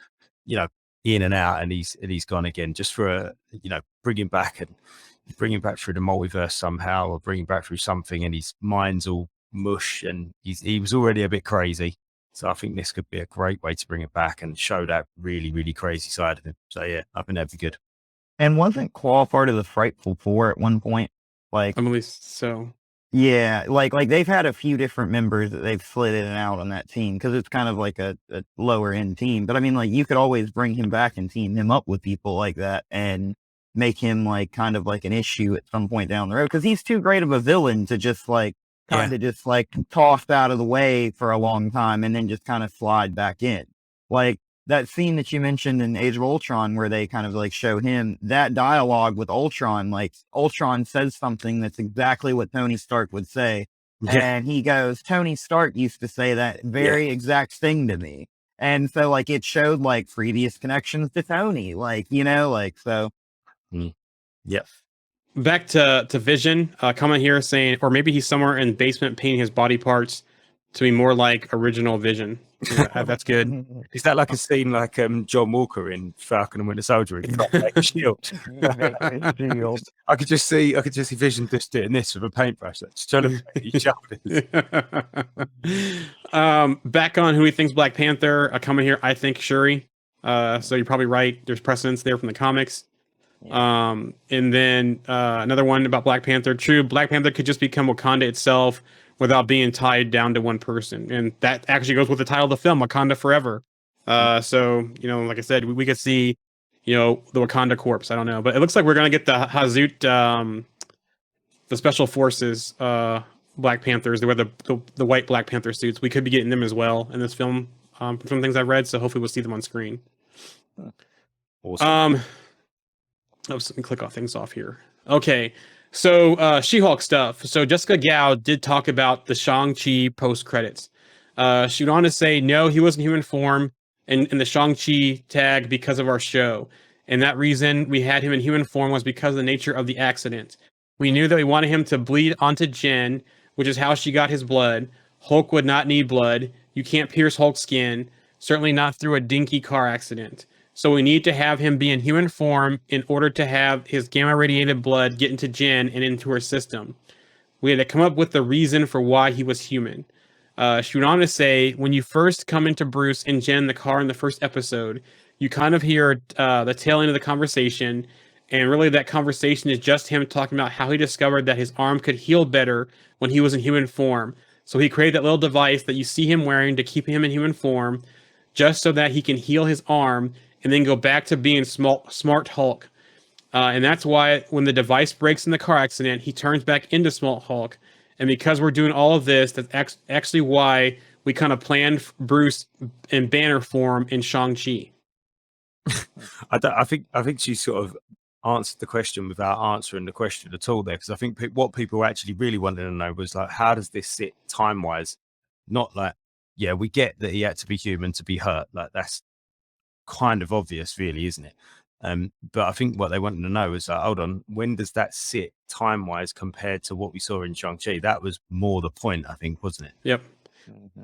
in and out, and he's gone again, just for a, bring him back through the multiverse somehow, or bring him back through something, and his mind's all mush, and he was already a bit crazy. So I think this could be a great way to bring it back and show that really, really crazy side of him. So yeah, I think that'd be good. and wasn't Claw part of the Frightful Four at one point? Like, I believe so. yeah, like they've had a few different members that they've slid in and out on that team because it's kind of like a lower end team. But I mean, like, you could always bring him back and team him up with people like that and make him like kind of like an issue at some point down the road, because he's too great of a villain to just like kind of just like tossed out of the way for a long time and then just kind of slide back in. Like that scene that you mentioned in Age of Ultron where they kind of like show him that dialogue with Ultron, like Ultron says something that's exactly what Tony Stark would say. And he goes, Tony Stark used to say that very exact thing to me. And so like it showed like previous connections to Tony, like, so. Yep. Back to Vision, comment here saying, or maybe he's somewhere in the basement painting his body parts to be more like original Vision. Yeah, that's good. Is that like a scene like John Walker in Falcon and Winter Soldier? Shield. I could just see Vision just doing this with a paintbrush. That's trying to paint his shoulders. Back on who he thinks Black Panther. A comment here, I think Shuri. So you're probably right. There's precedence there from the comics. And then another one about Black Panther. True, Black Panther could just become Wakanda itself without being tied down to one person, and that actually goes with the title of the film, Wakanda Forever. So like I said, we could see the Wakanda corpse. I don't know, but it looks like we're gonna get the Hazoot, the Special Forces Black Panthers. They wear the white Black Panther suits. We could be getting them as well in this film, from things I've read. So hopefully we'll see them on screen. Awesome. Let me click things off here. Okay, so She-Hulk stuff. So Jessica Gao did talk about the Shang-Chi post-credits. She went on to say, no, he wasn't human form in the Shang-Chi tag because of our show. And that reason we had him in human form was because of the nature of the accident. We knew that we wanted him to bleed onto Jen, which is how she got his blood. Hulk would not need blood. You can't pierce Hulk's skin, certainly not through a dinky car accident. So we need to have him be in human form in order to have his gamma radiated blood get into Jen and into her system. We had to come up with the reason for why he was human. She went on to say, when you first come into Bruce and Jen in the car in the first episode, you kind of hear the tail end of the conversation. And really that conversation is just him talking about how he discovered that his arm could heal better when he was in human form. So he created that little device that you see him wearing to keep him in human form, just so that he can heal his arm and then go back to being Smart Hulk. And that's why when the device breaks in the car accident, he turns back into Smart Hulk. And because we're doing all of this, that's actually why we kind of planned Bruce in Banner form in Shang-Chi. I think she sort of answered the question without answering the question at all there, because I think what people actually really wanted to know was like, how does this sit time-wise? Not like, yeah, we get that he had to be human to be hurt. Like, that's kind of obvious, really, isn't it? But I think what they wanted to know is, hold on, when does that sit time-wise compared to what we saw in Shang-Chi? That was more the point, I think, wasn't it? Yep.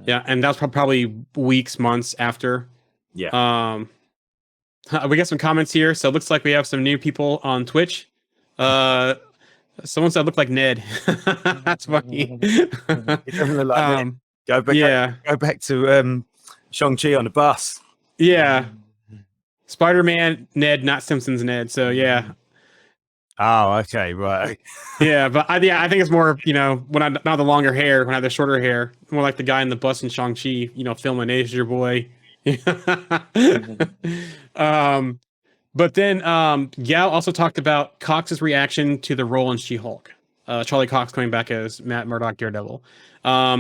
Yeah, and that was probably weeks, months after. Yeah. We got some comments here, so it looks like we have some new people on Twitch. Someone said I look like Ned. That's funny. It doesn't look like Ned. Go back to Shang-Chi on the bus. Yeah. Spider-Man Ned, not Simpsons Ned. So yeah, Oh, okay, right. yeah. But I think it's more when I not the longer hair, when I have the shorter hair, more like the guy in the bus in Shang-Chi. Filming Ace your boy. um, but then Gal also talked about Cox's reaction to the role in She-Hulk. Charlie Cox coming back as Matt Murdock Daredevil.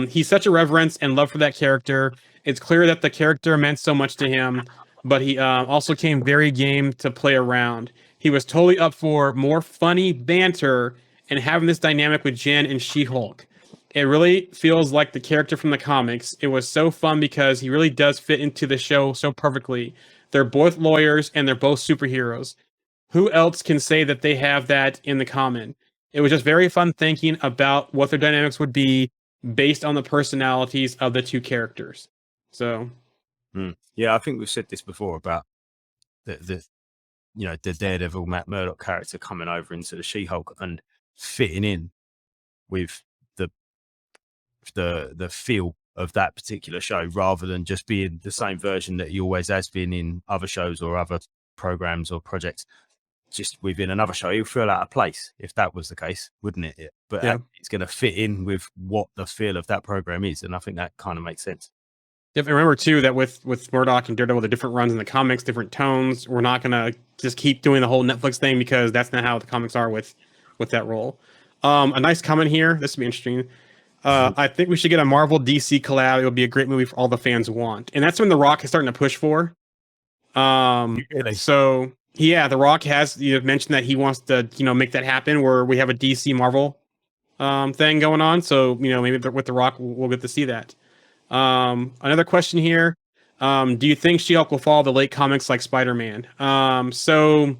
He's such a reverence and love for that character. It's clear that the character meant so much to him, but he also came very game to play around. He was totally up for more funny banter and having this dynamic with Jen and She-Hulk. It really feels like the character from the comics. It was so fun because he really does fit into the show so perfectly. They're both lawyers and they're both superheroes. Who else can say that they have that in the common? It was just very fun thinking about what their dynamics would be based on the personalities of the two characters. So, Yeah, I think we've said this before about the the Daredevil Matt Murdock character coming over into the She-Hulk and fitting in with the feel of that particular show, rather than just being the same version that he always has been in other shows or other programs or projects. Just within another show, he'll feel out of place if that was the case, wouldn't it? But Yeah. it's going to fit in with what the feel of that program is, and I think that kind of makes sense. Yep, and remember too that with Murdoch and Daredevil, the different runs in the comics, different tones. We're not gonna just keep doing the whole Netflix thing because that's not how the comics are with that role. A nice comment here. This would be interesting. I think we should get a Marvel DC collab. It would be a great movie for all the fans want, and that's when The Rock is starting to push for. Really? So yeah, The Rock has mentioned that he wants to make that happen, where we have a DC Marvel thing going on. So maybe with The Rock we'll get to see that. Another question here. Do you think She-Hulk will follow the late comics like Spider-Man? So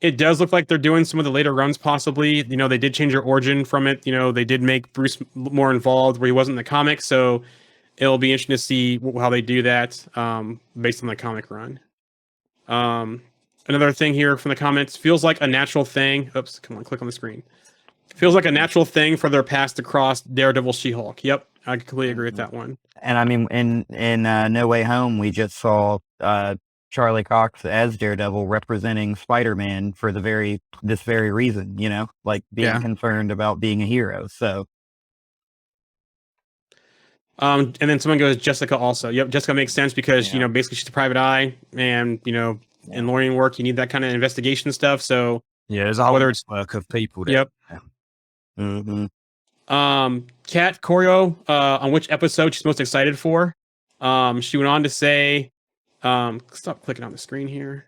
it does look like they're doing some of the later runs possibly. They did change their origin from it. They did make Bruce more involved where he wasn't in the comics. So it'll be interesting to see how they do that based on the comic run. Another thing here from the comments, feels like a natural thing. Oops, come on, click on the screen. Feels like a natural thing for their paths to cross Daredevil, She-Hulk. Yep, I completely agree with that one. And I mean, in No Way Home, we just saw Charlie Cox as Daredevil representing Spider-Man for this very reason, like being concerned about being a hero. So, and then someone goes Jessica also. Yep, Jessica makes sense because basically she's a private eye, and in lawyering work you need that kind of investigation stuff. So yeah, there's a whole network of people. Yep. mm-hmm. Kat Choreo, on which episode she's most excited for. She went on to say, stop clicking on the screen here.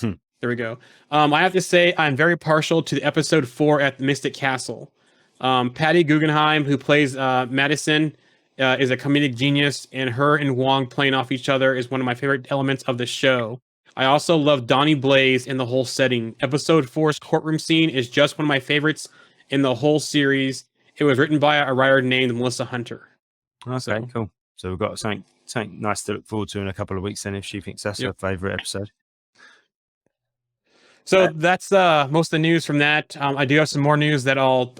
There we go. I have to say I'm very partial to the episode 4 at the Mystic Castle. Patty Guggenheim, who plays Madison, is a comedic genius, and her and Wong playing off each other is one of my favorite elements of the show. I also love Donnie Blaze in the whole setting. Episode 4's courtroom scene is just one of my favorites in the whole series. It was written by a writer named Melissa Hunter. Okay, cool. So we've got something nice to look forward to in a couple of weeks then, if she thinks that's her favorite episode. So that's most of the news from that. I do have some more news that I'll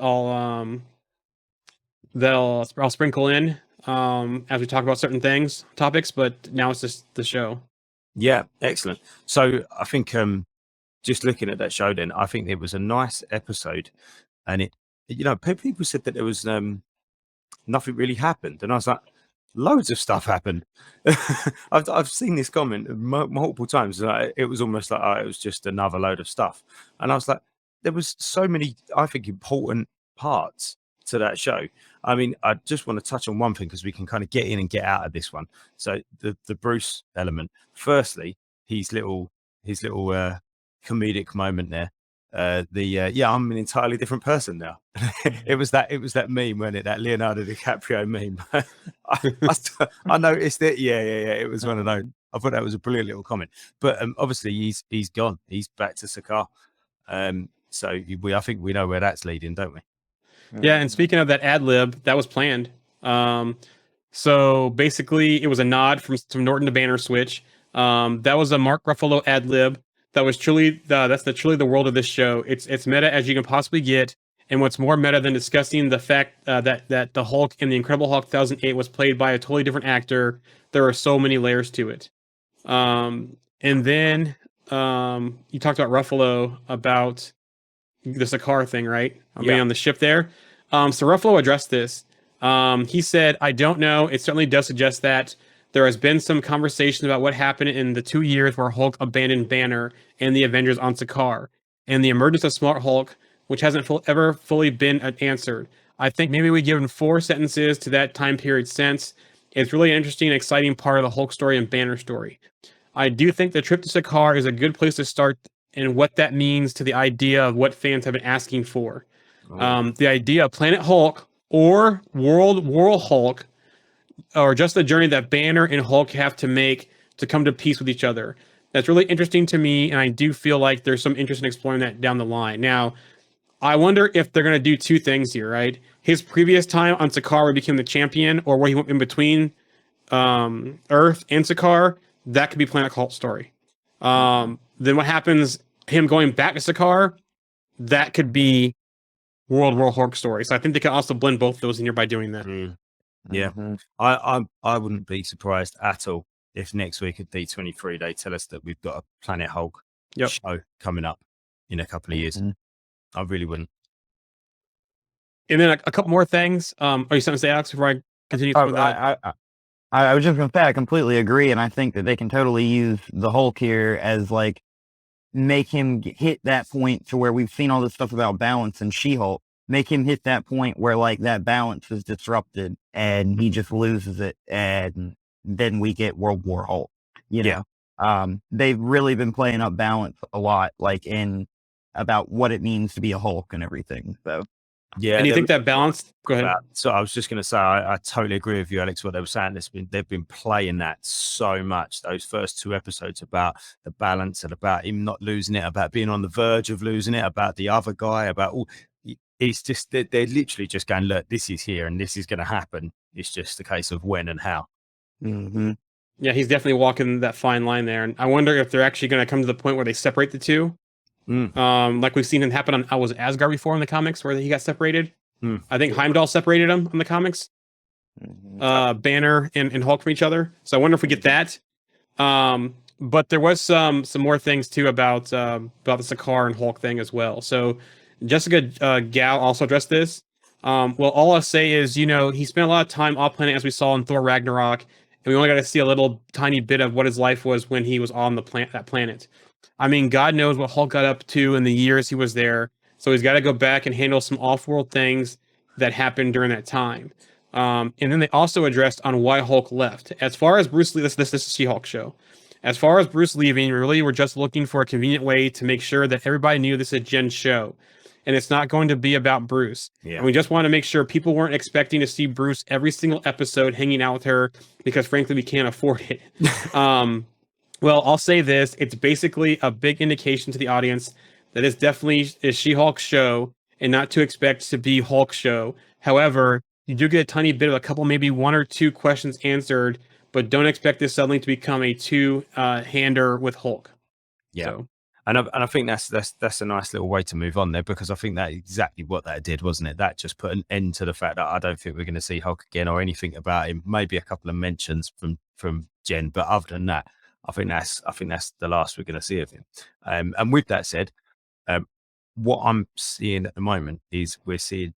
sprinkle in as we talk about certain topics, but now it's just the show. Yeah, excellent. So I think just looking at that show then, I think it was a nice episode, and it people said that there was nothing really happened, and I was like, loads of stuff happened. I've seen this comment multiple times. It was almost like it was just another load of stuff, and I was like, there was so many, I think, important parts to that show. I mean, I just want to touch on one thing because we can kind of get in and get out of this one. So the Bruce element. Firstly, his little comedic moment there. I'm an entirely different person now. it was that meme, wasn't it? That Leonardo DiCaprio meme. I noticed it. Yeah. It was one of those. I thought that was a brilliant little comment. But obviously he's gone. He's back to Sakaar. So I think we know where that's leading, don't we? Yeah, and speaking of that ad lib, that was planned. So basically, it was a nod from Norton to Banner Switch. That was a Mark Ruffalo ad lib. That was truly the world of this show. It's meta as you can possibly get, and what's more meta than discussing the fact that the Hulk in the Incredible Hulk 2008 was played by a totally different actor. There are so many layers to it. And then you talked about Ruffalo about the Sakaar thing, right? Being Yeah. on the ship there. So Ruffalo addressed this. He said, "I don't know. It certainly does suggest that there has been some conversation about what happened in the 2 years where Hulk abandoned Banner and the Avengers on Sakaar, and the emergence of Smart Hulk, which hasn't ever fully been answered. I think maybe we given 4 sentences to that time period since. It's really an interesting and exciting part of the Hulk story and Banner story. I do think the trip to Sakaar is a good place to start and what that means to the idea of what fans have been asking for. The idea of Planet Hulk or World Hulk, or just the journey that Banner and Hulk have to make to come to peace with each other. That's really interesting to me, and I do feel like there's some interest in exploring that down the line. Now, I wonder if they're going to do 2 things here, right? His previous time on Sakaar, where he became the champion, or where he went in between Earth and Sakaar, that could be Planet Hulk story. Then what happens, him going back to Sakaar, that could be World Hulk story. So I think they can also blend both of those in here by doing that. Yeah. Mhm. I wouldn't be surprised at all if next week at D23 they tell us that we've got a Planet Hulk Yep. show coming up in a couple of years. Mhm. I really wouldn't. And then a couple more things. Are you something to say, Alex, before I continue Oh, with that? I was just going to say, I completely agree. And I think that they can totally use the Hulk here as like, make him hit that point to where we've seen all this stuff about balance and She-Hulk, make him hit that point where like that balance is disrupted and he just loses it. And then we get World War Hulk, you know? They've really been playing up balance a lot, like in about what it means to be a Hulk and everything. So Yeah. And you there think was that balance? Go ahead. So I was just going to say, I totally agree with you, Alex. What they were saying, they've been playing that so much. Those first 2 episodes about the balance and about him not losing it, about being on the verge of losing it, about the other guy, about all. It's just they're literally just going, look, this is here and this is going to happen. It's just a case of when and how. mhm. Yeah, he's definitely walking that fine line there. And I wonder if they're actually going to come to the point where they separate the two. Like we've seen him happen on Asgard before in the comics, where he got separated. I think Heimdall separated him in the comics. Banner and Hulk from each other. So I wonder if we get that. But there was some more things too about the Sakaar and Hulk thing as well. So Jessica Gal also addressed this. Well, all I'll say is, he spent a lot of time off planet, as we saw in Thor Ragnarok, and we only got to see a little tiny bit of what his life was when he was on that planet. I mean, God knows what Hulk got up to in the years he was there. So he's got to go back and handle some off-world things that happened during that time. And then they also addressed on why Hulk left. As far as Bruce Lee, this is a She-Hulk show. As far as Bruce leaving, really, we're just looking for a convenient way to make sure that everybody knew this is a Jen's show. And it's not going to be about Bruce. Yeah. And we just want to make sure people weren't expecting to see Bruce every single episode hanging out with her, because frankly, we can't afford it. Well, I'll say this. It's basically a big indication to the audience that it's definitely a She-Hulk show and not to expect to be Hulk show. However, you do get a tiny bit of a couple, maybe 1 or 2 questions answered, but don't expect this suddenly to become a 2-hander with Hulk. Yeah. So, And I think that's a nice little way to move on there, because I think that's exactly what that did, wasn't it? That just put an end to the fact that I don't think we're going to see Hulk again or anything about him. Maybe a couple of mentions from Jen, but other than that, I think that's the last we're going to see of him. And with that said, what I'm seeing at the moment is we're seeing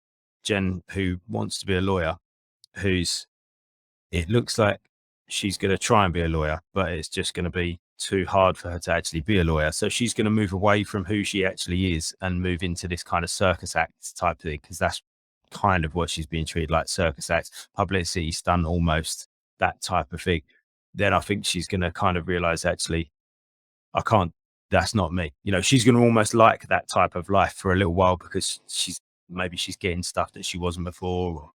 Jen, who wants to be a lawyer, it looks like she's going to try and be a lawyer, but it's just going to be too hard for her to actually be a lawyer. So she's going to move away from who she actually is and move into this kind of circus act type thing, because that's kind of what she's being treated like, circus act, publicity stunt, almost that type of thing. Then I think she's going to kind of realize, actually, that's not me. She's going to almost like that type of life for a little while, because she's getting stuff that she wasn't before, or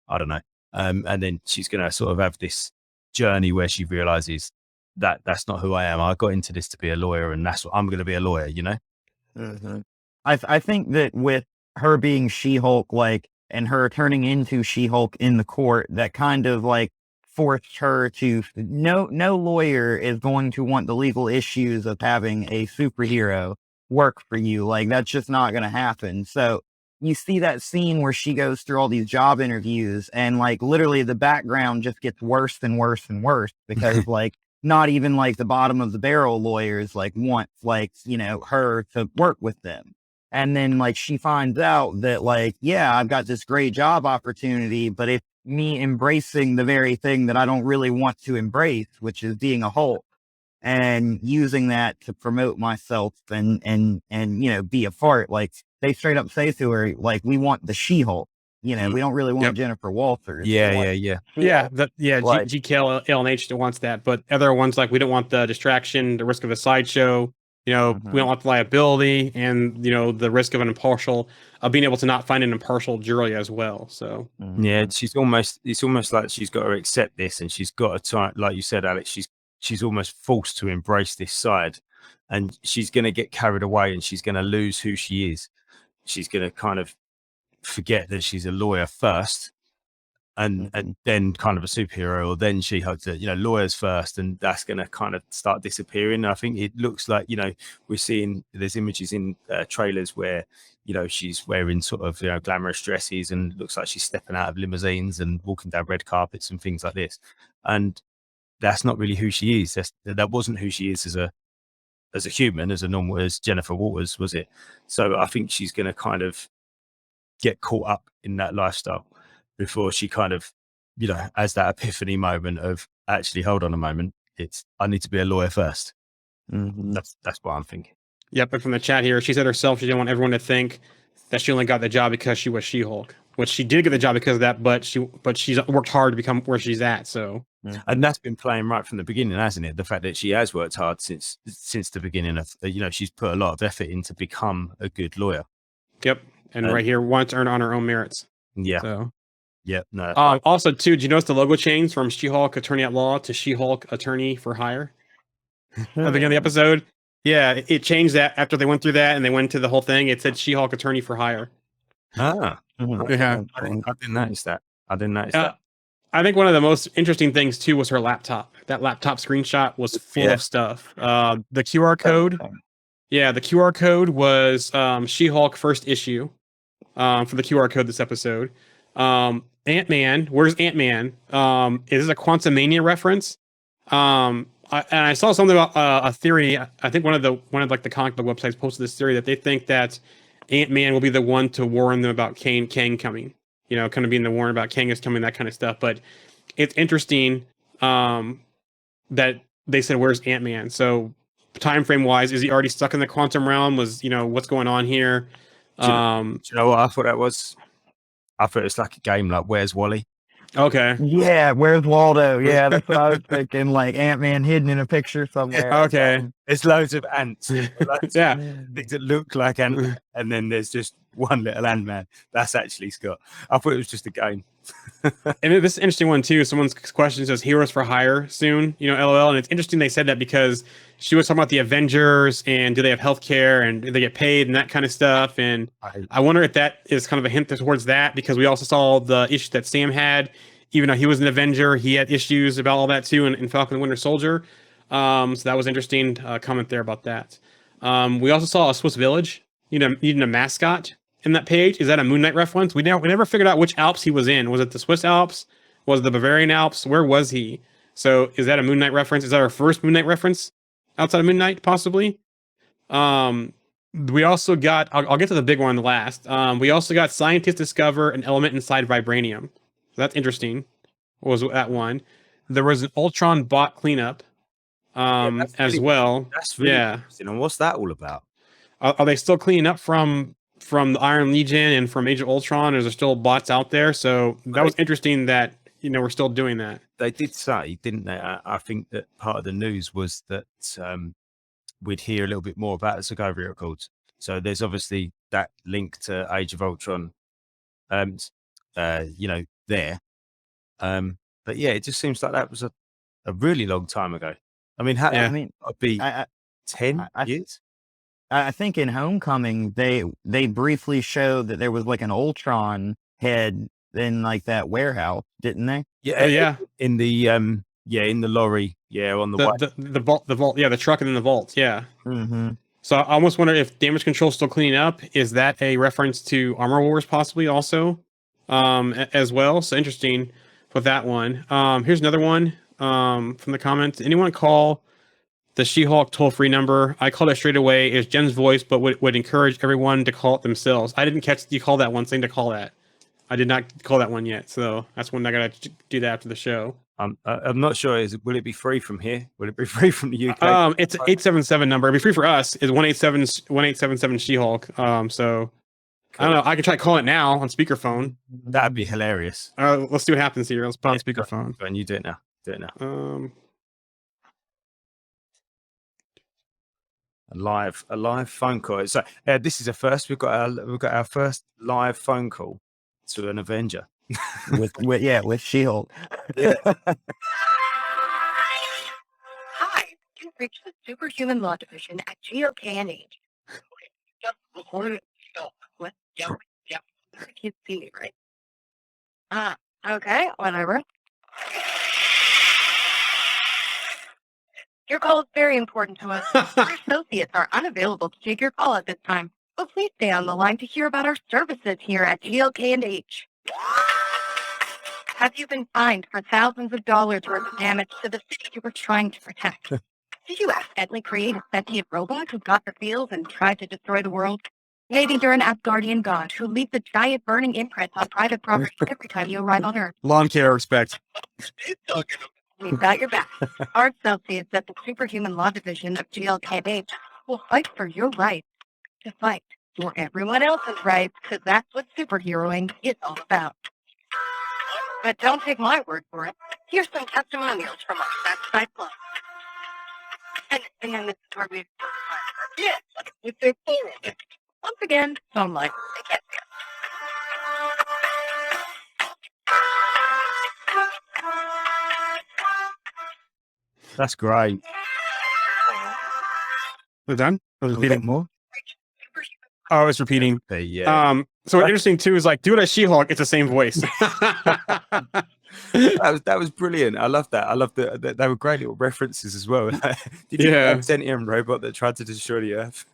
I don't know. And then she's going to sort of have this journey where she realizes that that's not who I am. I got into this to be a lawyer, and that's what I'm going to be, a lawyer, Mhm. I think that with her being She-Hulk, like, and her turning into She-Hulk in the court, that kind of like forced her to, no lawyer is going to want the legal issues of having a superhero work for you. Like, that's just not going to happen. So you see that scene where she goes through all these job interviews, and like literally the background just gets worse and worse and worse, because like not even like the bottom of the barrel lawyers like want like, her to work with them. And then like she finds out that like, yeah, I've got this great job opportunity, but it's me embracing the very thing that I don't really want to embrace, which is being a Hulk, and using that to promote myself and be a part. Like they straight up say to her, like, we want the She-Hulk. We don't really want Yep. Jennifer Walters. Yeah, We want yeah. She-Hulk. Like- GKLNH wants that, but other ones like we don't want the distraction, the risk of a sideshow. We don't want the liability and the risk of being able to not find an impartial jury as well. So Yeah, it's almost like she's got to accept this, and she's got to try, like you said, Alex, she's almost forced to embrace this side, and she's going to get carried away, and she's going to lose who she is. She's going to kind of forget that she's a lawyer first, and then kind of a superhero, or then she hugs it, lawyers first, and that's going to kind of start disappearing. And I think it looks like, we're seeing, there's images in trailers where, she's wearing sort of, glamorous dresses, and looks like she's stepping out of limousines and walking down red carpets and things like this. And that's not really who she is. That wasn't who she is as a human, as Jennifer Walters, was it? So I think she's going to kind of get caught up in that lifestyle before she kind of, has that epiphany moment of, actually, hold on a moment, I need to be a lawyer first. That's what I'm thinking. Yep, and from the chat here, she said herself she didn't want everyone to think that she only got the job because she was She-Hulk, which she did get the job because of that, but she's worked hard to become where she's at. So, and that's been playing right from the beginning, hasn't it? The fact that she has worked hard since the beginning of, she's put a lot of effort in to become a good lawyer. Yep, and right here, wants to earn on her own merits. Yeah. So. Yeah. No. Also, too, did you notice the logo change from She-Hulk Attorney at Law to She-Hulk Attorney for Hire? At the beginning of the episode, yeah, it changed that after they went through that and they went to the whole thing. It said She-Hulk Attorney for Hire. Yeah. I didn't notice that. I think one of the most interesting things too was her laptop. That laptop screenshot was full of stuff. The QR code. Yeah, the QR code was She-Hulk first issue for the QR code this episode. Ant-Man, where's Ant-Man? Is this a Quantumania reference? I saw something about a theory. I think one of the comic book websites posted this theory that they think that Ant-Man will be the one to warn them about Kang coming. Kind of being the warn about Kang is coming, that kind of stuff. But it's interesting that they said, "Where's Ant-Man?" So time frame wise, is he already stuck in the quantum realm? Was what's going on here? Do you know what I thought that was? I thought it was like a game, like Where's Wally? Okay. Yeah, where's Waldo? Yeah, that's what I was thinking. Like Ant-Man hidden in a picture somewhere. Okay. There's loads of ants. Yeah. Things that look like ant, and then there's just one little Ant-Man. That's actually Scott. I thought it was just a game. And this is an interesting one too. Someone's question says Heroes for Hire soon, LOL. And it's interesting they said that because she was talking about the Avengers and do they have healthcare and do they get paid and that kind of stuff. And I wonder if that is kind of a hint towards that, because we also saw the issue that Sam had, even though he was an Avenger, he had issues about all that too in Falcon and Winter Soldier. So that was interesting comment there about that. We also saw a Swiss Village, needing a mascot in that page. Is that a Moon Knight reference? We never figured out which Alps he was in. Was it the Swiss Alps? Was it the Bavarian Alps? Where was he? So is that a Moon Knight reference? Is that our first Moon Knight reference outside of Moon Knight, possibly? We also got, I'll get to the big one last. We also got scientists discover an element inside vibranium. So that's interesting. What was that one? There was an Ultron bot cleanup as well. That's really interesting. And what's that all about? Are they still cleaning up from the Iron Legion and from Age of Ultron? Or is there still bots out there? So that was interesting that we're still doing that. They did say, didn't they? I think that part of the news was that we'd hear a little bit more about the Sokovia Accords. So there's obviously that link to Age of Ultron, there. But yeah, it just seems like that was a really long time ago. I mean, it'd be 10 years. I think in Homecoming they briefly showed that there was like an Ultron head in like that warehouse, didn't they? Yeah. In the in the lorry, on the vault, the truck and then the vault, yeah. Mm-hmm. So I almost wonder if Damage Control's still cleaning up. Is that a reference to Armor Wars possibly also, as well? So interesting with that one. Here's another one. from the comments. Anyone call the She-Hulk toll-free number? I called it straight away. It's Jen's voice, but would encourage everyone to call it themselves. I didn't catch you call that one thing to call that. I did not call that one yet, so that's when I gotta do that after the show. I'm not sure. Will it be free from here? Will it be free from the UK? It's an 877 number. It'll be free for us. It's 1-877 She-Hulk. So I don't know. I can try calling it now on speakerphone. That'd be hilarious. Let's see what happens here. Let's put on speakerphone. And you do it now. Do it now. A live phone call. So this is a first. We've got our first live phone call to an Avenger. with She-Hulk. Hi, you've reached the Superhuman Law Division at GOKNH. What? Yep. You can see me, right? Okay, whatever. Your call is very important to us. Our associates are unavailable to take your call at this time, but please stay on the line to hear about our services here at GOKNH. Have you been fined for thousands of dollars worth of damage to the city you were trying to protect? Did you accidentally create a sentient robot who got the feels and tried to destroy the world? Maybe you're an Asgardian god who leaves a giant burning imprint on private property every time you arrive on Earth. Lawn care respect. We've got your back. Our associates at the Superhuman Law Division of GLKH will fight for your right to fight for everyone else's rights, because that's what superheroing is all about. But don't take my word for it. Here's some testimonials from our Satisfied Club. And this is where we... Yes, with their feelings. Once again, phone line. That's great. We're done? I was A bit repeating. more. Oh, I was repeating. Yeah. So what's interesting too is like, do it as She-Hulk. It's the same voice. that was brilliant. I love that. I love that. They were great little references as well. Did you Yeah. get a sentient robot that tried to destroy the Earth?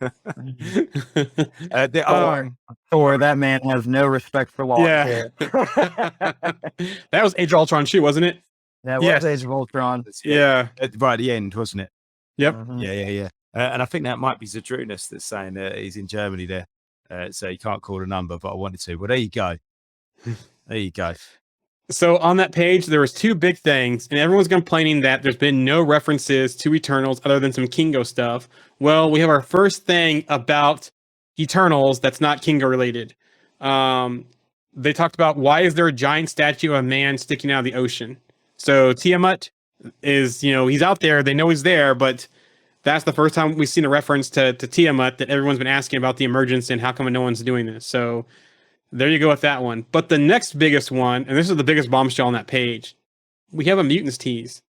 Thor, that man has no respect for law. Yeah. That was Age of Ultron too, wasn't it? That was Yes. Age of Ultron. Yeah. Right at the end, wasn't it? Yep. Mhm. Yeah. And I think that might be Zadrunas that's saying he's in Germany there. So he can't call the number, but I wanted to. Well, there you go. There you go. So on that page, there was two big things, and everyone's complaining that there's been no references to Eternals other than some Kingo stuff. Well, we have our first thing about Eternals that's not Kingo related. They talked about why is there a giant statue of a man sticking out of the ocean? So Tiamat is, he's out there. They know he's there, but that's the first time we've seen a reference to Tiamat that everyone's been asking about the emergence and how come no one's doing this. So there you go with that one. But the next biggest one, and this is the biggest bombshell on that page, we have a Mutants tease.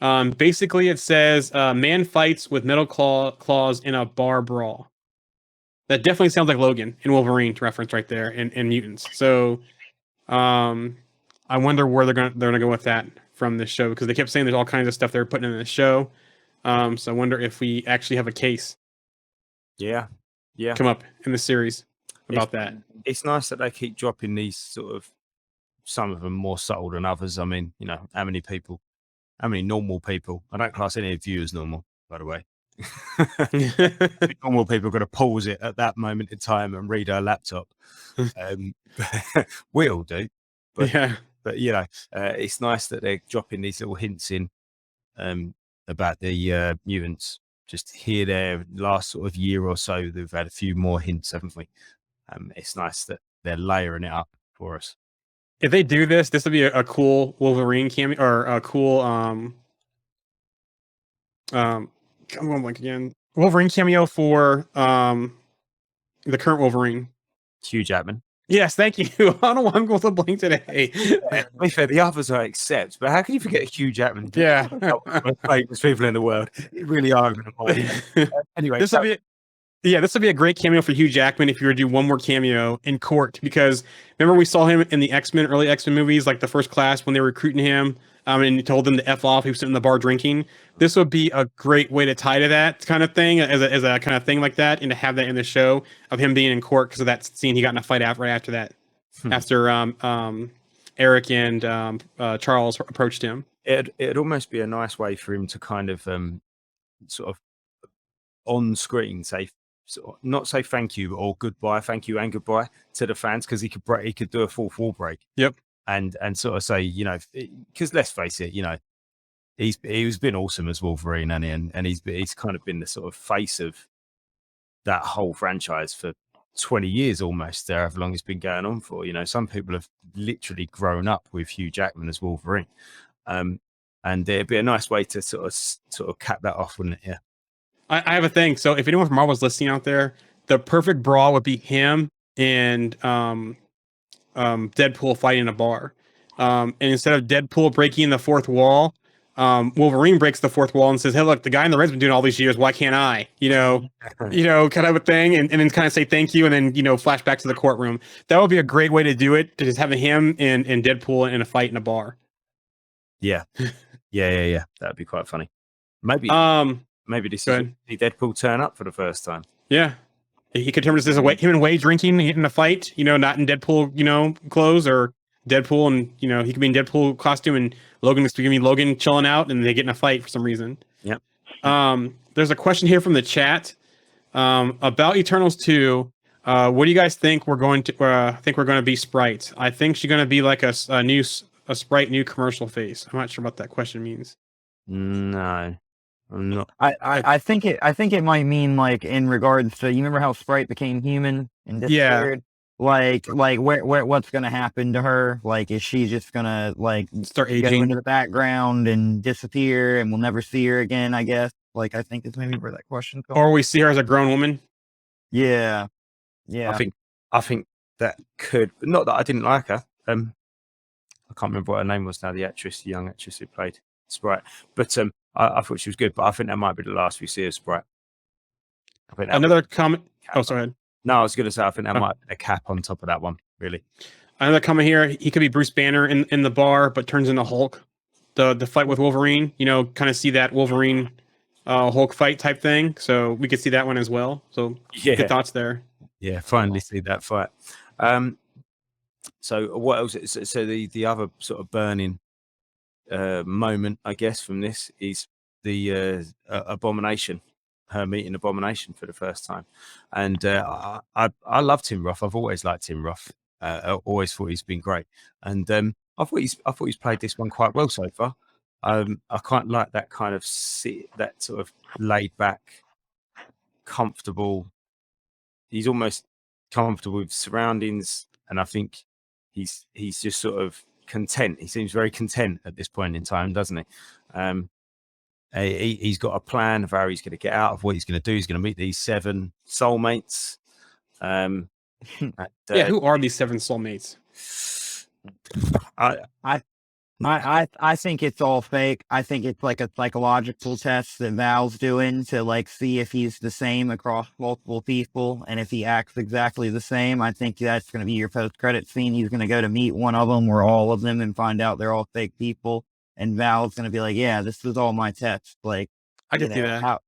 Basically, it says, man fights with metal claws in a bar brawl. That definitely sounds like Logan and Wolverine to reference right there in Mutants. So I wonder where they're gonna go with that from this show, because they kept saying there's all kinds of stuff they're putting in the show. So I wonder if we actually have a case Yeah. come up in the series about that. It's nice that they keep dropping these sort of, some of them more subtle than others. I mean, how many normal people, I don't class any of you as normal, by the way. Normal people got to pause it at that moment in time and read our laptop. We all do. But, Yeah. but it's nice that they're dropping these little hints in about the mutants. Just here, there, last sort of year or so, they've had a few more hints, haven't we? It's nice that they're layering it up for us. If they do this would be a cool Wolverine cameo, or a cool I'm going blank again. Wolverine cameo for the current Wolverine. Hugh Jackman. Yes, thank you. I don't know why I'm going so blank today. To be fair, the others I accept, but how can you forget Hugh Jackman? Yeah. One of the most famous people in the world. You really are going to Anyway, This would be a great cameo for Hugh Jackman if you were to do one more cameo in court, because remember we saw him in the early X-Men movies, like the First Class, when they were recruiting him, and he told them to F off. He was sitting in the bar drinking. This would be a great way to tie to that kind of thing, as a kind of thing like that, and to have that in the show of him being in court because of that scene he got in a fight right after that, after Eric and Charles approached him. it'd almost be a nice way for him to kind of sort of on screen say not say thank you or goodbye, thank you and goodbye to the fans, because he could do a fourth wall break. Yep. And sort of say, you know, because let's face it, you know, he's been awesome as Wolverine, and he's kind of been the sort of face of that whole franchise for 20 years almost, however long it's been going on for. You know, some people have literally grown up with Hugh Jackman as Wolverine. And it'd be a nice way to sort of cap that off, wouldn't it? Yeah. I have a thing. So if anyone from Marvel's listening out there, the perfect brawl would be him and Deadpool fighting in a bar. And instead of Deadpool breaking the fourth wall, Wolverine breaks the fourth wall and says, "Hey, look, the guy in the red's been doing all these years. Why can't I?" You know, kind of a thing, and then kind of say thank you, and then flash back to the courtroom. That would be a great way to do it. To just having him and Deadpool in a fight in a bar. Yeah. That'd be quite funny. Maybe this is the Deadpool turn up for the first time. Yeah. He could turn this as him and Wade drinking, in a fight, not in Deadpool, clothes, or Deadpool, and he could be in Deadpool costume, and Logan chilling out, and they get in a fight for some reason. Yep. There's a question here from the chat about Eternals 2. What do you guys think we're going to be sprites? I think she's going to be like a sprite new commercial face. I'm not sure what that question means. No. I'm not. I think it might mean, like, in regards to, you remember how Sprite became human and disappeared? Like what's gonna happen to her? Like, is she just gonna start go aging into the background and disappear, and we'll never see her again? I guess. Like, I think it's maybe where that question comes. Or we see her as a grown woman. Yeah. I think that could. Not that I didn't like her. I can't remember what her name was now. The young actress who played Sprite, but I thought she was good. But I think that might be the last we see of Sprite. Another comment. Oh, sorry. No, I was going to say I think that might be a cap on top of that one. Really. Another comment here. He could be Bruce Banner in the bar, but turns into Hulk. The fight with Wolverine. Kind of see that Wolverine Hulk fight type thing. So we could see that one as well. So good thoughts there. Yeah, finally see that fight. So what else? So the other sort of burning moment, I guess, from this is the Abomination. Her meeting Abomination for the first time, and I love Tim Roth. I've always liked Tim Roth. I always thought he's been great, and I thought he's played this one quite well so far. I quite like that kind of that sort of laid back, comfortable. He's almost comfortable with surroundings, and I think he's just sort of content. He seems very content at this point in time, doesn't he? He's got a plan of how he's going to get out of what he's going to do. He's going to meet these 7 soulmates. Who are these 7 soulmates? I think it's all fake. I think it's like a psychological test that Val's doing to see if he's the same across multiple people, and if he acts exactly the same. I think that's going to be your post-credit scene. He's going to go to meet one of them or all of them and find out they're all fake people. And Val's going to be like, yeah, this was all my test. I can see that.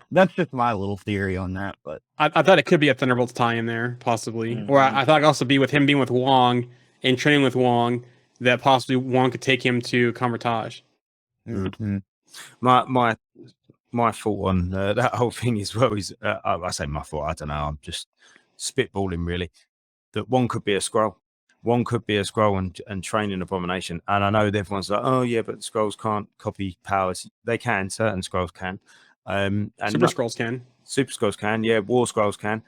That's just my little theory on that. But I thought it could be a Thunderbolts tie in there, possibly. Mm-hmm. Or I thought it could also be with him being with Wong and training with Wong, that possibly Wong could take him to Convertage. Mm-hmm. My thought on that whole thing as well is, I say my thought, I don't know, I'm just spitballing really, that Wong could be a Skrull. One could be a Skrull and train in Abomination. And I know everyone's like, oh, yeah, but the Skrulls can't copy powers. They can. Certain Skrulls can. And Skrulls can. Super Skrulls can. Yeah, War Skrulls can.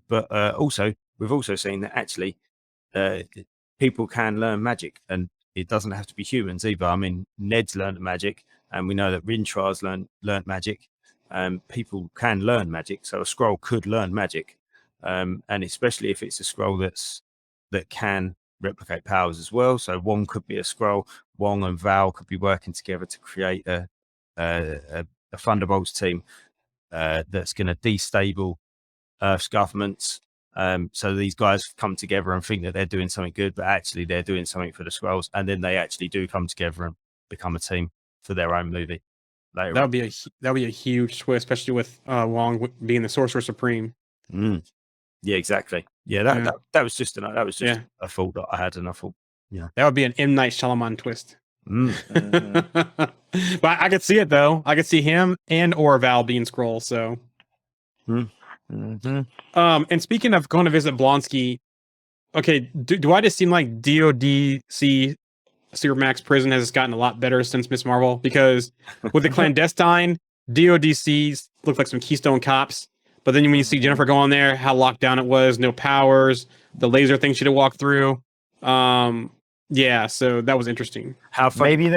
But also, we've also seen that actually people can learn magic. And it doesn't have to be humans either. I mean, Ned's learned magic. And we know that Rintrah's learned magic. People can learn magic. So a Skrull could learn magic. And especially if it's a Skrull that can replicate powers as well. So Wong could be a Skrull. Wong and Val could be working together to create a Thunderbolts team that's going to destable Earth's governments. So these guys come together and think that they're doing something good, but actually they're doing something for the Skrulls. And then they actually do come together and become a team for their own movie later. That would be a huge twist, especially with Wong being the Sorcerer Supreme. Yeah, exactly. Yeah, that was just a thought that I had, and I thought, yeah, that would be an M. Night Shyamalan twist. Mhm. But I could see it though. I could see him and or Val being Skrull. So, Mhm. and speaking of going to visit Blonsky, okay, do I just seem like DODC Supermax prison has gotten a lot better since Miss Marvel? Because with the clandestine, DODCs look like some Keystone Cops. But then when you see Jennifer go on there, how locked down it was, no powers, the laser thing she had to walk through. Yeah, so that was interesting. How funny.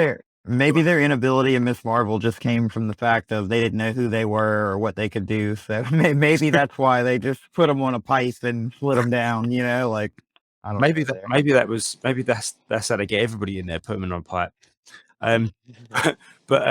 Maybe their inability in Miss Marvel just came from the fact of they didn't know who they were or what they could do. So maybe that's why they just put them on a pipe and split them down. You know, like I don't Maybe know that there. maybe that's how they get everybody in there, put them in on a pipe. But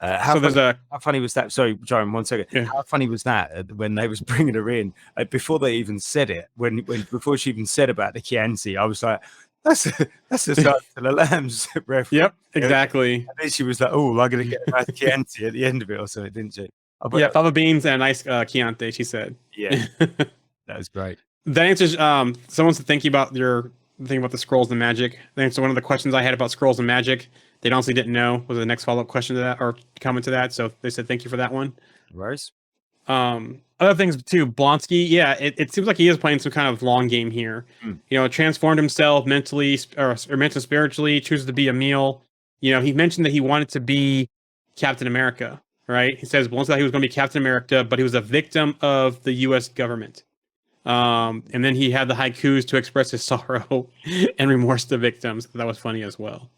how So funny, there's a how funny was that? Sorry, Jerome, 1 second. Yeah. How funny was that when they was bringing her in before they even said it? When before she even said about the Chianti, I was like, that's the Silence of the Lambs reference. Yep, exactly. And then she was like, oh, I'm gonna get a nice Chianti at the end of it or something, didn't she? Yeah, fava beans and a nice Chianti, she said. Yeah, that was great. That answers someone's thinking about your thing about the scrolls and magic. I think so one of the questions I had about scrolls and magic, they honestly didn't know was the next follow-up question to that or comment to that. So they said thank you for that one. Rose? Other things too, Blonsky, yeah, it seems like he is playing some kind of long game here. You know, transformed himself mentally or mentally spiritually, chooses to be a meal. You know, he mentioned that he wanted to be Captain America, right? He says once that he was going to be Captain America, but he was a victim of the US government. And then he had the haikus to express his sorrow and remorse to victims. That was funny as well.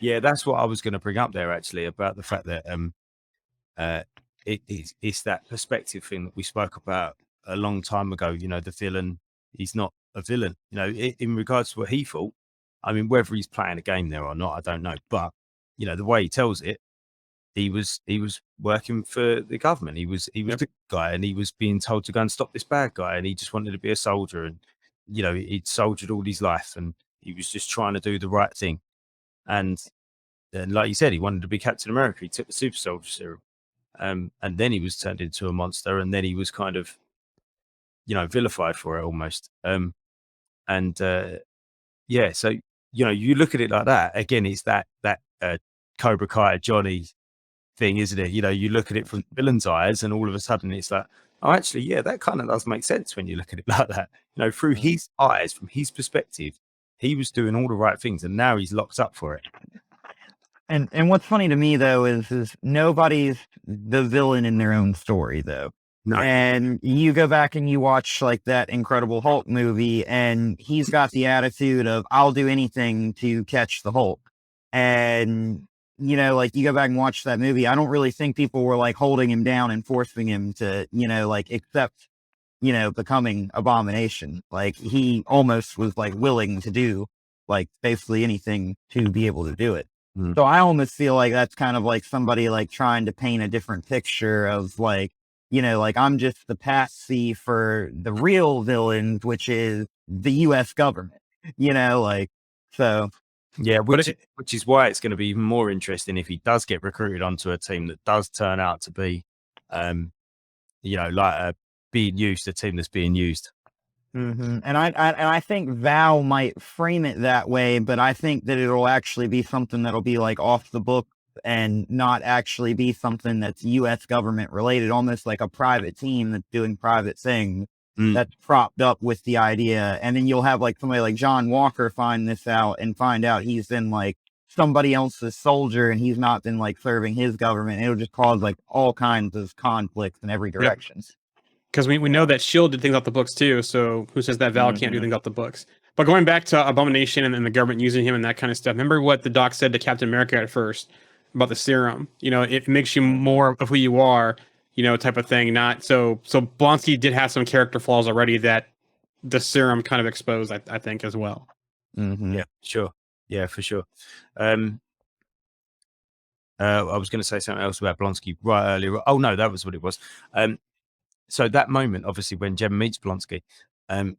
Yeah, that's what I was going to bring up there actually about the fact that it's that perspective thing that we spoke about a long time ago. You know, the villain, he's not a villain. You know, in regards to what he thought, I mean, whether he's playing a game there or not, I don't know. But you know, the way he tells it, he was working for the government. He was the guy, and he was being told to go and stop this bad guy, and he just wanted to be a soldier. And you know, he'd soldiered all his life, and he was just trying to do the right thing. And like you said, he wanted to be Captain America. He took the super soldier serum. And then he was turned into a monster, and then he was kind of, you know, vilified for it almost. Yeah, so you know, you look at it like that again. It's that Cobra Kai Johnny thing, isn't it? You know, you look at it from the villain's eyes, and all of a sudden it's like, oh, actually, yeah, that kind of does make sense when you look at it like that. You know, through his eyes, from his perspective, he was doing all the right things, and now he's locked up for it. And what's funny to me though is nobody's the villain in their own story though. No. And you go back and you watch like that Incredible Hulk movie, and he's got the attitude of I'll do anything to catch the Hulk. And you know, like you go back and watch that movie, I don't really think people were like holding him down and forcing him to, you know, like accept, you know, becoming Abomination. Like he almost was like willing to do like basically anything to be able to do it. So I almost feel like that's kind of like somebody like trying to paint a different picture of like, you know, like I'm just the patsy for the real villains, which is the US government, you know, like, so. Yeah, which is why it's going to be even more interesting if he does get recruited onto a team that does turn out to be, you know, like being used, a team that's being used. Mm-hmm. And I think Val might frame it that way, but I think that it'll actually be something that'll be like off the book and not actually be something that's U.S. government related, almost like a private team that's doing private things that's propped up with the idea. And then you'll have like somebody like John Walker find this out and find out he's been like somebody else's soldier and he's not been like serving his government. It'll just cause like all kinds of conflicts in every direction. Because we know that S.H.I.E.L.D. did things off the books too, so who says that Val can't do things off the books? But going back to Abomination and the government using him and that kind of stuff, remember what the doc said to Captain America at first about the serum? You know, it makes you more of who you are, you know, type of thing. Not so Blonsky did have some character flaws already that the serum kind of exposed, I think, as well. Yeah, sure. Yeah, for sure. I was going to say something else about Blonsky right earlier. Oh, no, that was what it was. So that moment, obviously, when Jem meets Blonsky,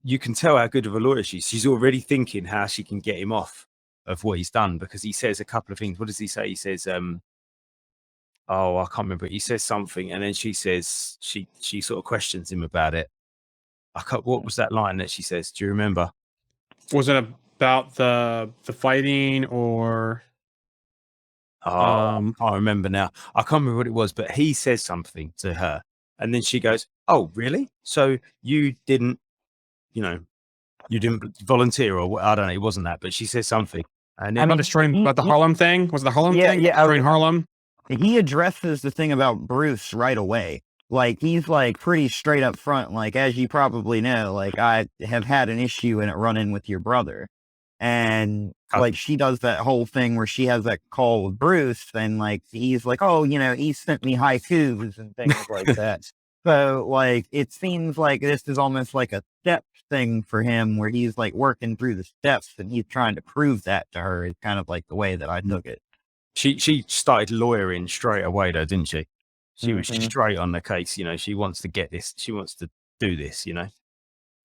you can tell how good of a lawyer she is. She's already thinking how she can get him off of what he's done, because he says a couple of things. What does he say? He says, oh, I can't remember. He says something, and then she says, she sort of questions him about it. What was that line that she says? Do you remember? Was it about the fighting or I can't remember now. I can't remember what it was, but he says something to her, and then she goes, "Oh, really? So you didn't, you know, you didn't volunteer, or I don't know. It wasn't that, but she says something, and then about destroying about the Harlem thing? Was it the Harlem Yeah, thing? yeah, Destroying Harlem? he addresses the thing about Bruce right away. Like, he's like pretty straight up front. Like, as you probably know, like, I have had an issue in it run-in with your brother. And like, she does that whole thing where she has that call with Bruce, and like, he's like, oh, he sent me haikus and things like that. So like, it seems like this is almost like a step thing for him, where he's like working through the steps and he's trying to prove that to her. Is kind of like the way that I took it. she started lawyering straight away, though, didn't she? She was Mhm. straight on the case. She wants to get this. She wants to do this.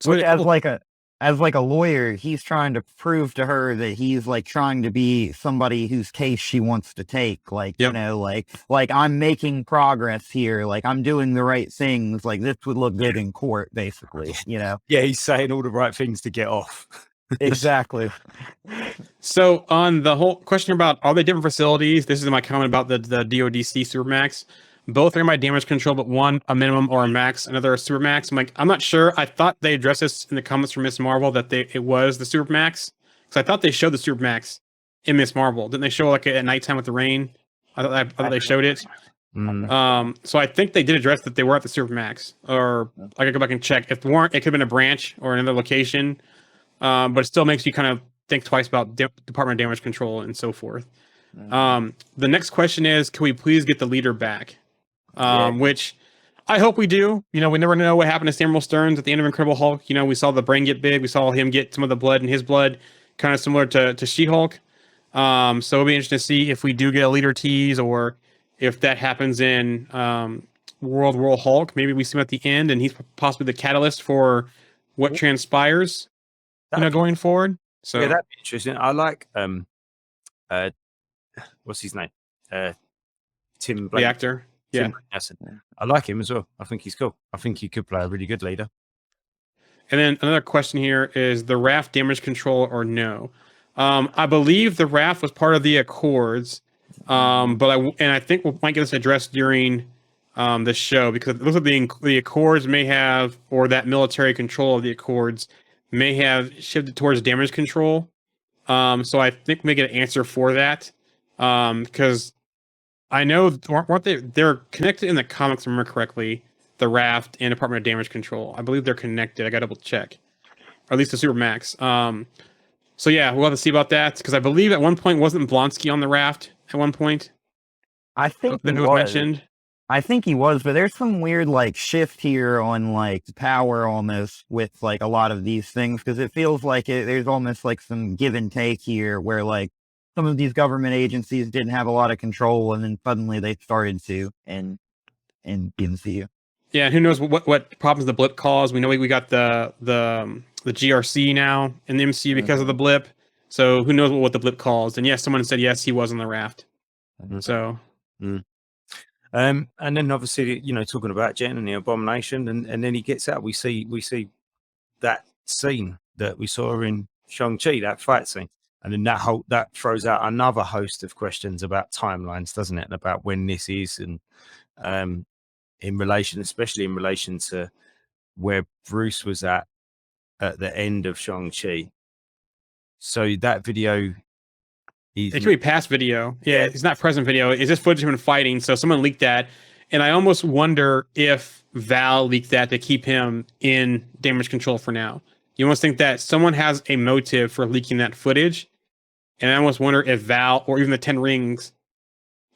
So Which, as like a lawyer, he's trying to prove to her that he's like trying to be somebody whose case she wants to take. Like, Yep. like I'm making progress here. Like, I'm doing the right things. Like, this would look good in court, basically. Yeah, he's saying all the right things to get off. Exactly. So on the whole question about are they different facilities, this is my comment about the DODC Supermax. Both are in my damage control, but one a minimum or a max, another a Supermax. I'm not sure. I thought they addressed this in the comments from Miss Marvel that it was the Supermax, because I thought they showed the Supermax in Miss Marvel. Didn't they show like at nighttime with the rain? I thought they showed it. So I think they did address that they were at the Supermax, or I could go back and check. If they weren't, it could have been a branch or another location. But it still makes you kind of think twice about Department of Damage Control and so forth. The next question is, can we please get the leader back? Which I hope we do. We never know what happened to Samuel Stearns at the end of Incredible Hulk. We saw the brain get big. We saw him get some of the blood in his blood, kind of similar to She-Hulk. So it'll be interesting to see if we do get a leader tease, or if that happens in World Hulk. Maybe we see him at the end, and he's possibly the catalyst for what transpires, going forward. So yeah, that'd be interesting. I like what's his name? Tim Blake. the actor. Yeah. Tim Blake. I like him as well. I think he's cool. I think he could play a really good leader. And then another question here is the raft damage control or no? I believe the raft was part of the Accords, but I think we might get this addressed during the show, because it looks like the Accords may have, or that military control of the Accords may have shifted towards damage control. So I think we get an answer for that, because I know weren't they're connected in the comics, if I remember correctly. The raft and Department of Damage Control, I believe they're connected. I got to double check, or at least the Supermax. So yeah, we'll have to see about that, because I believe at one point wasn't Blonsky on the raft at one point. I think Then he it was was. mentioned. I think he was, but there's some weird like shift here on like power almost with like a lot of these things, because it feels like there's almost like some give and take here, where like some of these government agencies didn't have a lot of control, and then suddenly they started to in the MCU. Yeah, who knows what problems the blip caused? We know we got the GRC now in the MCU because of the blip. So who knows what the blip caused? And yes, someone said yes, he was on the raft. So. And then obviously, talking about Jen and the Abomination, and then he gets out. We see that scene that we saw in Shang-Chi, that fight scene, and then that throws out another host of questions about timelines, doesn't it? And about when this is, and especially in relation to where Bruce was at the end of Shang-Chi. So that video, it could be past video. Yeah, it's not present video. It's just footage of him fighting. So someone leaked that. And I almost wonder if Val leaked that to keep him in damage control for now. You almost think that someone has a motive for leaking that footage. And I almost wonder if Val or even the 10 Rings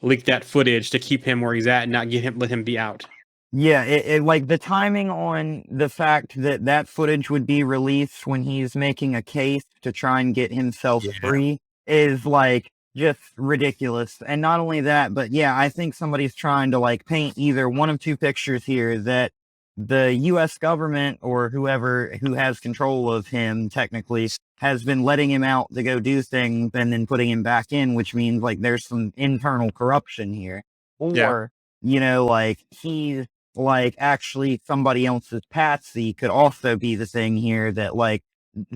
leaked that footage to keep him where he's at and not let him be out. Yeah, it like the timing on the fact that footage would be released when he's making a case to try and get himself free is like just ridiculous. And not only that, but yeah, I think somebody's trying to like paint either one of two pictures here, that the US government or who has control of him technically has been letting him out to go do things and then putting him back in, which means like there's some internal corruption here. Or, like he's like actually somebody else's patsy could also be the thing here, that like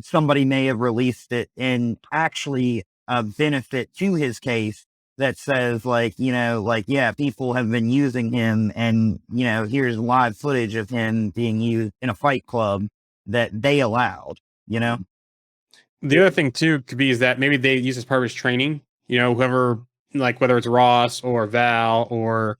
somebody may have released it in actually a benefit to his case that says like, yeah, people have been using him, and here's live footage of him being used in a fight club that they allowed. The other thing too could be is that maybe they use as part of his training. Whoever, like whether it's Ross or Val or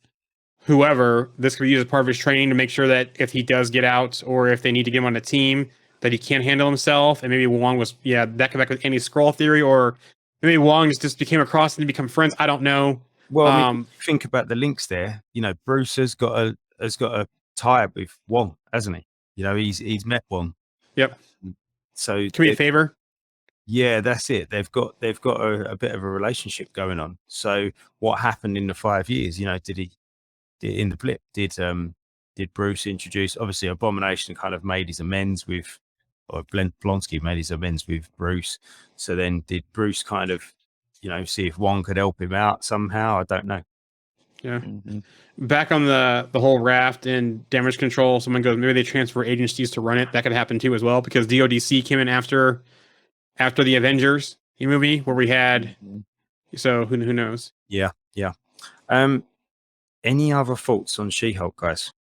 whoever, this could be used as part of his training to make sure that if he does get out or if they need to get him on a team, that he can't handle himself. And maybe Wong was, that could back with any scroll theory, or maybe Wong just became across and become friends. I don't know. Well, I mean, think about the links there. Bruce has got a tie up with Wong, hasn't he? He's met Wong. Yep. So can we a favor? Yeah, that's it. They've got a bit of a relationship going on. So what happened in the 5 years? In the blip? Did Bruce introduce? Obviously, Abomination kind of made his amends with, or Blonsky made his amends with Bruce. So then, did Bruce kind of, see if Wong could help him out somehow? I don't know. Yeah. Back on the whole raft and damage control, someone goes, maybe they transfer agencies to run it. That could happen too as well, because DODC came in after the Avengers movie where we had. So who knows? Yeah. Any other thoughts on She-Hulk, guys?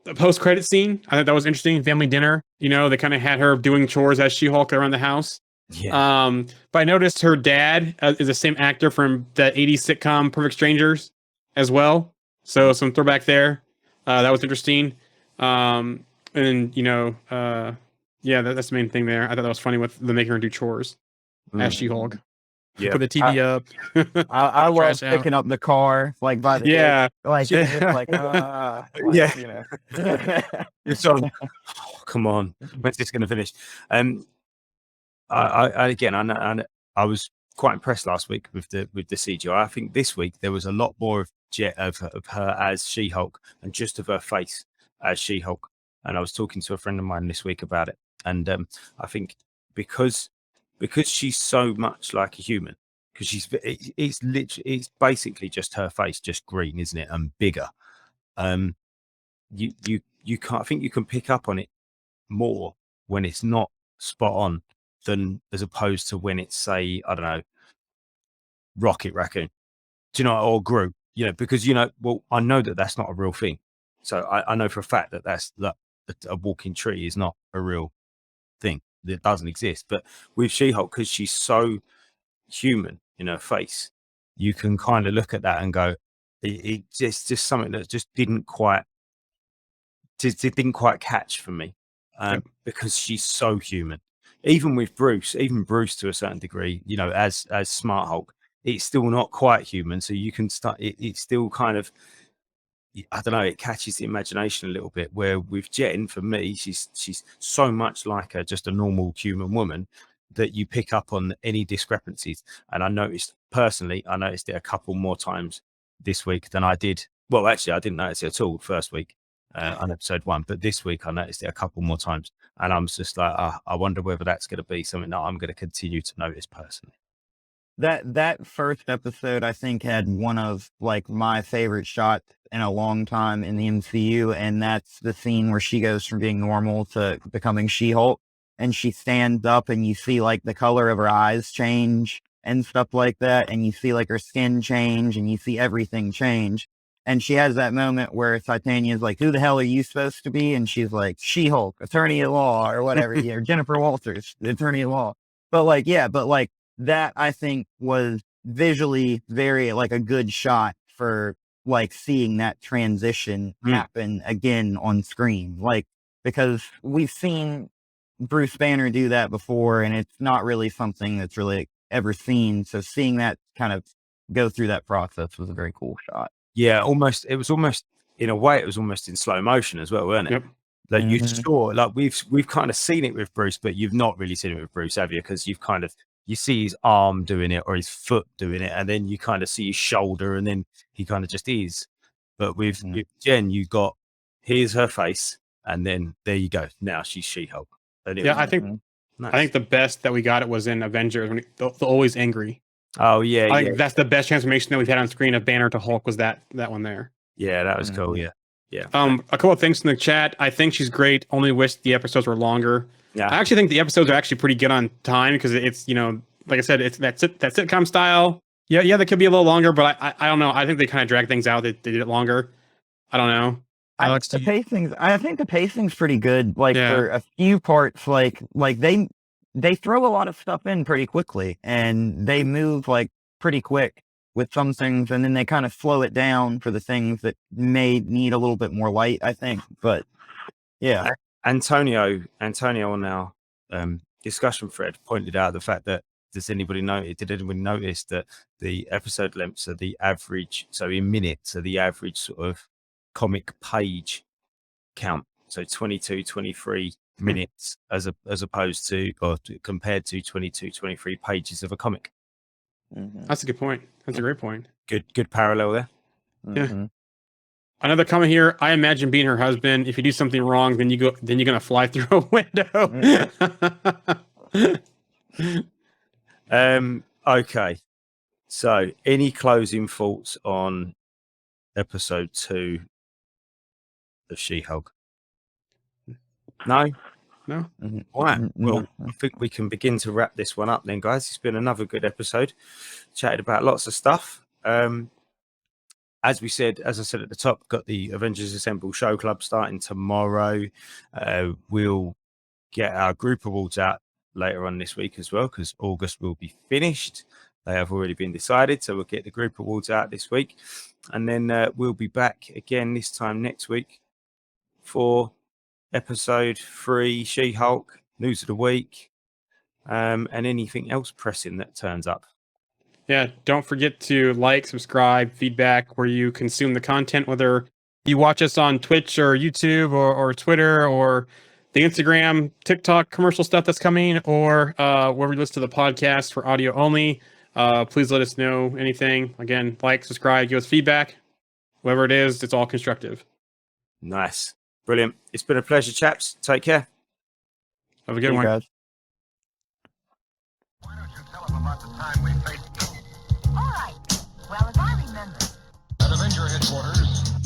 The post-credit scene, I thought that was interesting. Family dinner, they kind of had her doing chores as She-Hulk around the house. Yeah. But I noticed her dad is the same actor from that 80s sitcom Perfect Strangers as well. So some throwback there. That was interesting. And that's the main thing there. I thought that was funny with the making her do chores as She-Hulk. Yeah. Put the TV up. I love Trash out. picking up the car, like by the like it's just like, Yeah. You're sort of, come on, when's this going to finish? I was quite impressed last week with the CGI. I think this week there was a lot more of her as She-Hulk and just of her face as She-Hulk. And I was talking to a friend of mine this week about it, and I think because she's so much like a human, because it's basically just her face, just green, isn't it, and bigger. You can't. I think you can pick up on it more when it's not spot on than as opposed to when it's, say, I don't know, Rocket Raccoon, or Gru, because well, I know that that's not a real thing, so I know for a fact that a walking tree is not a real thing. That doesn't exist. But with She-Hulk, because she's so human in her face, you can kind of look at that and go, it's just something that just didn't quite catch for me, because she's so human. Even with Bruce to a certain degree, as Smart Hulk, it's still not quite human. So you can start. It's still kind of, I don't know, it catches the imagination a little bit. Where with Jen, for me, she's so much like just a normal human woman that you pick up on any discrepancies. And I noticed it a couple more times this week than I did. Well, actually, I didn't notice it at all first week on episode 1, but this week I noticed it a couple more times, and I'm just like, I wonder whether that's going to be something that I'm going to continue to notice personally. That first episode, I think, had one of like my favorite shots in a long time in the MCU, and that's the scene where she goes from being normal to becoming She-Hulk, and she stands up, and you see like the color of her eyes change and stuff like that, and you see like her skin change, and you see everything change. And she has that moment where Titania's like, "Who the hell are you supposed to be?" And she's like, "She-Hulk, attorney at law," or whatever, or Jennifer Walters, the attorney at law. But that, I think, was visually very like a good shot for like seeing that transition happen again on screen. Like, because we've seen Bruce Banner do that before, and it's not really something that's really ever seen. So seeing that kind of go through that process was a very cool shot. Yeah, it was almost in a way, it was almost in slow motion as well, wasn't it? Yep. Like you saw, like we've kind of seen it with Bruce, but you've not really seen it with Bruce, have you? Because you see his arm doing it or his foot doing it, and then you kind of see his shoulder, and then he kind of just is. But with Jen, you got, here's her face, and then there you go. Now she's She-Hulk. I think the best that we got it was in Avengers when the always angry. Oh yeah, I think that's the best transformation that we've had on screen of Banner to Hulk was that one there. Yeah, that was cool. Yeah, Yeah. A couple of things in the chat. I think she's great. Only wish the episodes were longer. Yeah. I actually think the episodes are actually pretty good on time because it's, like I said, it's that sitcom style. Yeah, they could be a little longer, but I don't know. I think they kind of drag things out. They did it longer. I don't know. Alex, I think the pacing's pretty good. Like Yeah. for a few parts, like they throw a lot of stuff in pretty quickly, and they move like pretty quick with some things, and then they kind of slow it down for the things that may need a little bit more light, I think. But yeah, Antonio on our discussion thread pointed out the fact that did anybody notice that the episode lengths are the average, so in minutes are the average sort of comic page count, so 22 23 minutes as opposed to, or compared to 22 23 pages of a comic. That's a good point. That's a great point. Good parallel there. Yeah. Another comment here. I imagine being her husband. If you do something wrong, then you're gonna fly through a window. Okay. So, any closing thoughts on episode 2 of She-Hulk? No. No. All right. Well, I think we can begin to wrap this one up then, guys. It's been another good episode. Chatted about lots of stuff. As I said at the top, got the Avengers Assemble show club starting tomorrow. We'll get our group awards out later on this week as well, because August will be finished. They have already been decided, so we'll get the group awards out this week, and then we'll be back again this time next week for episode 3, She-Hulk, news of the week, and anything else pressing that turns up. Yeah, don't forget to like, subscribe, feedback where you consume the content, whether you watch us on Twitch or YouTube or Twitter or the Instagram, TikTok commercial stuff that's coming, or wherever you listen to the podcast for audio only. Please let us know anything. Again, like, subscribe, give us feedback. Whatever it is, it's all constructive. Nice. Brilliant. It's been a pleasure, chaps. Take care. Have a good one. guys. Why don't you tell them about the time we faced All right. Well, as I remember, at Avenger headquarters?